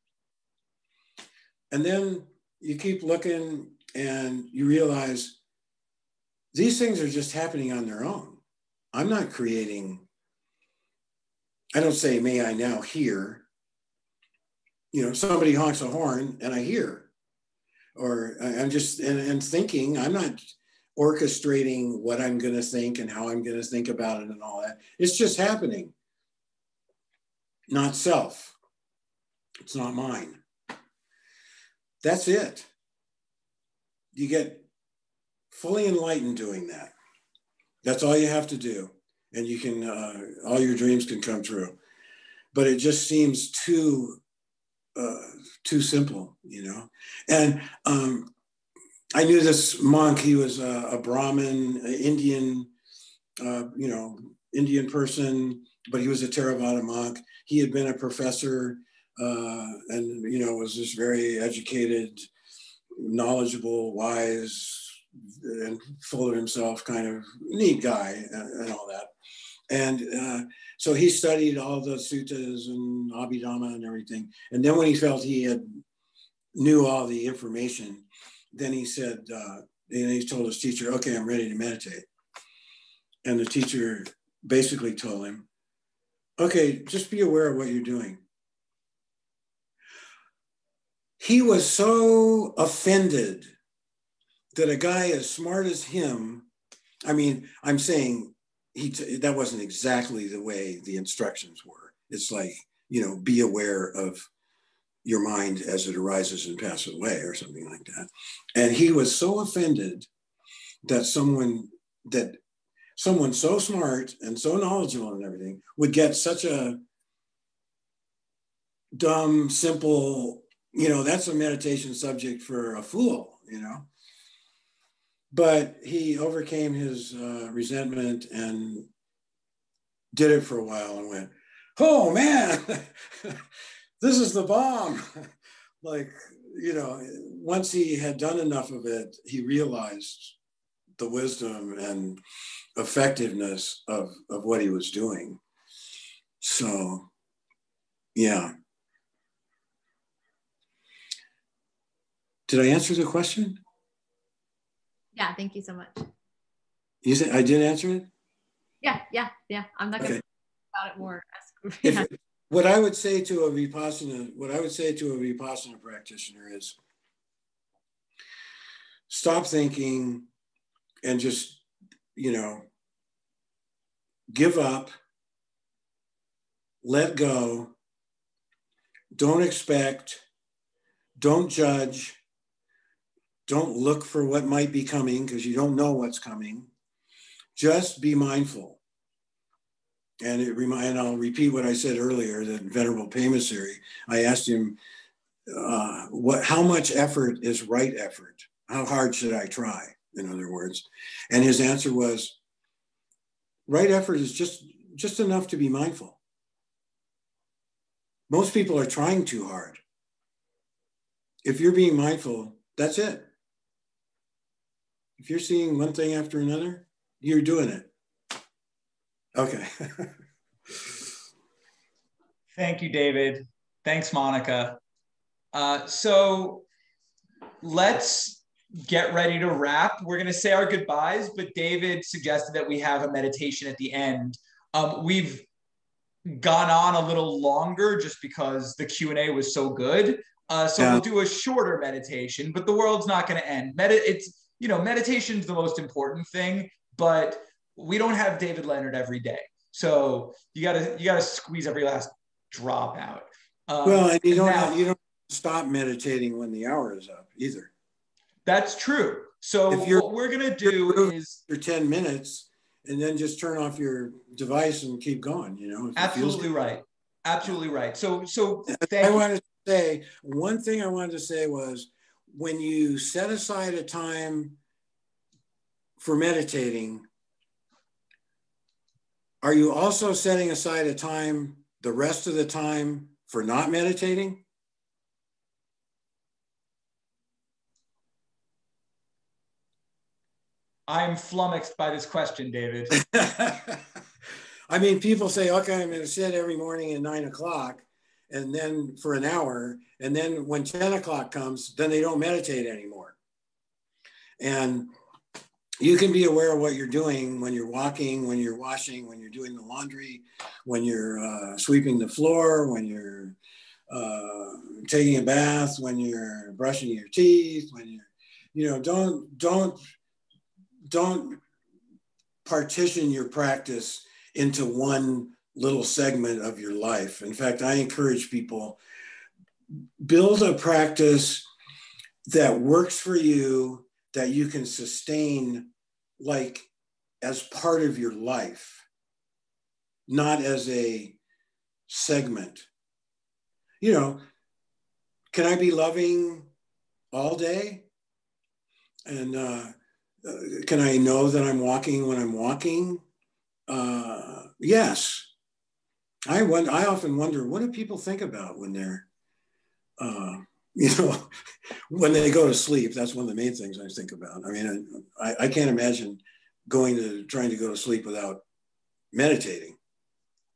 B: And then you keep looking and you realize these things are just happening on their own. I'm not creating. I don't say, may I now hear. You know, somebody honks a horn and I hear. Or I'm just, and thinking, I'm not orchestrating what I'm going to think and how I'm going to think about it and all that. It's just happening. Not self. It's not mine. That's it. You get fully enlightened doing that. That's all you have to do. And you can, all your dreams can come true. But it just seems too simple, you know? And I knew this monk. He was a Brahmin, Indian, you know, Indian person, but he was a Theravada monk. He had been a professor and, you know, was this very educated, knowledgeable, wise, and full of himself kind of neat guy and all that. And so he studied all the suttas and Abhidhamma and everything. And then when he felt he knew all the information, then he said, and he told his teacher, okay, I'm ready to meditate. And the teacher basically told him, okay, just be aware of what you're doing. He was so offended that a guy as smart as him, I mean, I'm saying that wasn't exactly the way the instructions were. It's like, you know, be aware of your mind as it arises and passes away or something like that. And he was so offended that someone so smart and so knowledgeable and everything would get such a dumb, simple, you know, that's a meditation subject for a fool, you know. But he overcame his resentment and did it for a while and went, oh man, this is the bomb. Like, you know, once he had done enough of it, he realized the wisdom and effectiveness of what he was doing. So, yeah. Did I answer the question?
H: Yeah, thank you so much.
B: You said I did answer it?
H: Yeah. I'm not going to
B: Okay.
H: talk about it more.
B: What I would say to a Vipassana practitioner is stop thinking and just, you know, give up, let go, don't expect, don't judge, don't look for what might be coming because you don't know what's coming. Just be mindful. And I'll repeat what I said earlier, that Venerable Pamasari, I asked him, how much effort is right effort? How hard should I try, in other words? And his answer was, right effort is just enough to be mindful. Most people are trying too hard. If you're being mindful, that's it. If you're seeing one thing after another, you're doing it. Okay.
A: Thank you, David. Thanks, Monica. So let's get ready to wrap. We're going to say our goodbyes, but David suggested that we have a meditation at the end. We've gone on a little longer just because the Q&A was so good. We'll do a shorter meditation, but the world's not going to end. Meditation's the most important thing, but we don't have David Leonard every day. So you gotta squeeze every last drop out.
B: And you don't stop meditating when the hour is up either. That's
A: true. So what we're gonna do is
B: for 10 minutes and then just turn off your device and keep going,
A: Absolutely right. Absolutely right. So
B: one thing I wanted to say was, when you set aside a time for meditating, are you also setting aside a time the rest of the time for not meditating?
A: I'm flummoxed by this question, David.
B: I mean, people say, okay, I'm going to sit every morning at 9 o'clock and then for an hour. And then when 10 o'clock comes, then they don't meditate anymore. And you can be aware of what you're doing when you're walking, when you're washing, when you're doing the laundry, when you're sweeping the floor, when you're taking a bath, when you're brushing your teeth, when you're, don't partition your practice into one little segment of your life. In fact, I encourage people, build a practice that works for you, that you can sustain like as part of your life, not as a segment. Can I be loving all day? And can I know that I'm walking when I'm walking? Yes. I often wonder, what do people think about when they're, when they go to sleep? That's one of the main things I think about. I mean, I can't imagine trying to go to sleep without meditating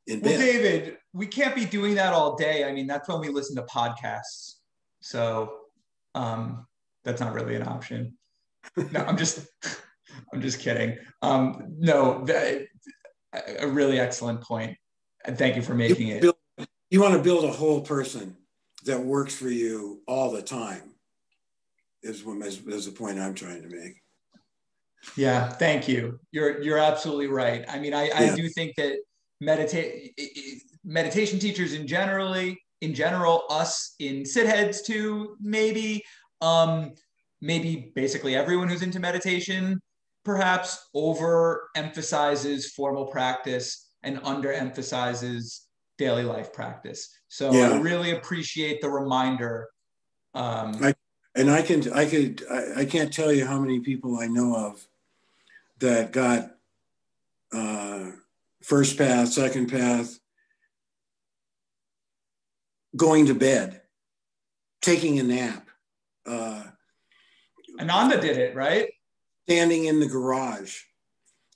B: in bed.
A: Well, David, we can't be doing that all day. I mean, that's when we listen to podcasts. So that's not really an option. No, I'm just kidding. A really excellent point. And thank you for making it.
B: You want to build a whole person that works for you all the time is the point I'm trying to make.
A: Yeah, thank you. You're absolutely right. I mean, I do think that meditation teachers in general, us in Sitheads too, maybe basically everyone who's into meditation perhaps overemphasizes formal practice and underemphasizes daily life practice. So I really appreciate the reminder.
B: I can't tell you how many people I know of that got first path, second path, going to bed, taking a nap.
A: Ananda did it, right?
B: Standing in the garage.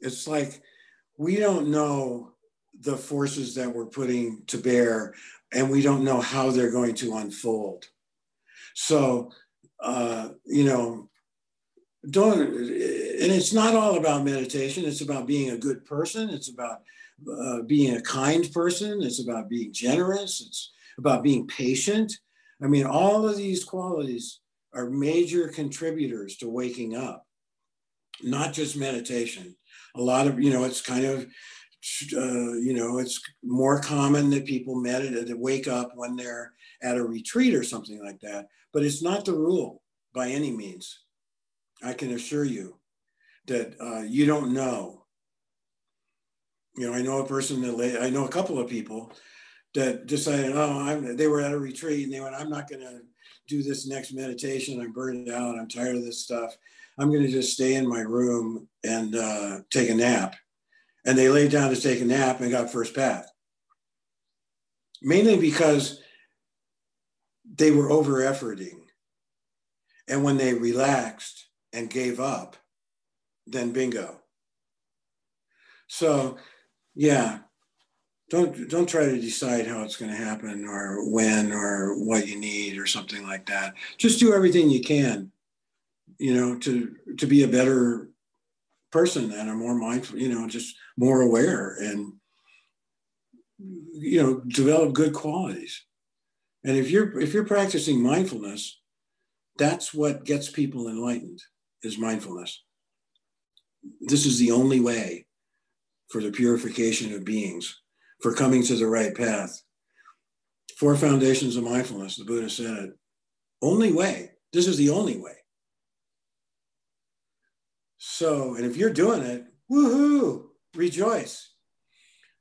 B: It's like, we don't know the forces that we're putting to bear, and we don't know how they're going to unfold. So, and it's not all about meditation. It's about being a good person. It's about being a kind person. It's about being generous. It's about being patient. I mean, all of these qualities are major contributors to waking up, not just meditation. A lot of, it's kind of you know, it's more common that people that wake up when they're at a retreat or something like that, but it's not the rule by any means. I can assure you that you don't know. You know, I know a person that I know a couple of people that decided, oh, they were at a retreat and they went, I'm not going to do this next meditation. I'm burned out. I'm tired of this stuff. I'm going to just stay in my room and take a nap. And they laid down to take a nap and got first path. Mainly because they were over efforting. And when they relaxed and gave up, then bingo. So yeah, don't try to decide how it's going to happen or when or what you need or something like that. Just do everything you can, you know, to be a better person and a more mindful, you know, just more aware and, you know, develop good qualities. And if you're practicing mindfulness, that's what gets people enlightened, is mindfulness. This is the only way for the purification of beings, for coming to the right path. 4 foundations of mindfulness, the Buddha said it. Only way. This is the only way. So, and if you're doing it, woohoo, rejoice.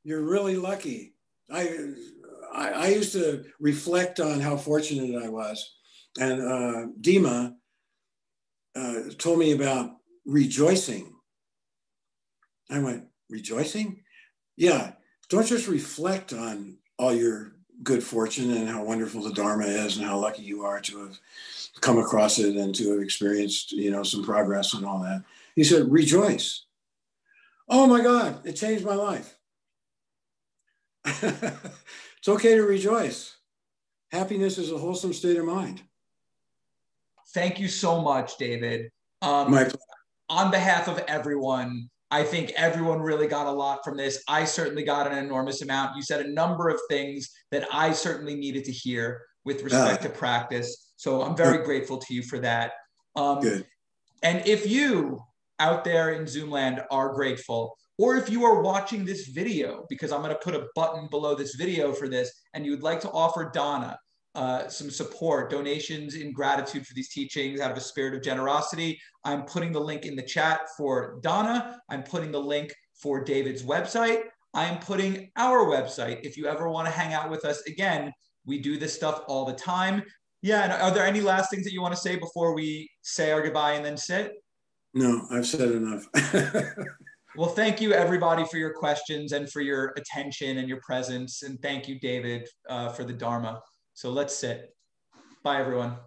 B: You're really lucky. I used to reflect on how fortunate I was. And Dima told me about rejoicing. I went, rejoicing? Yeah, don't just reflect on all your good fortune and how wonderful the Dharma is and how lucky you are to have come across it and to have experienced, you know, some progress and all that. He said, rejoice. Oh my God, it changed my life. It's okay to rejoice. Happiness is a wholesome state of mind.
A: Thank you so much, David.
B: My pleasure.
A: On behalf of everyone, I think everyone really got a lot from this. I certainly got an enormous amount. You said a number of things that I certainly needed to hear with respect to practice. So I'm very grateful to you for that.
B: Good.
A: And if you out there in Zoom land are grateful, or if you are watching this video, because I'm going to put a button below this video for this, and you would like to offer Donna some support, donations in gratitude for these teachings out of a spirit of generosity, I'm putting the link in the chat for Donna. I'm putting the link for David's website. I'm putting our website. If you ever want to hang out with us again, we do this stuff all the time. Yeah, and are there any last things that you want to say before we say our goodbye and then sit?
B: No, I've said enough.
A: Well, thank you everybody for your questions and for your attention and your presence. And thank you, David, for the Dharma. So let's sit. Bye, everyone.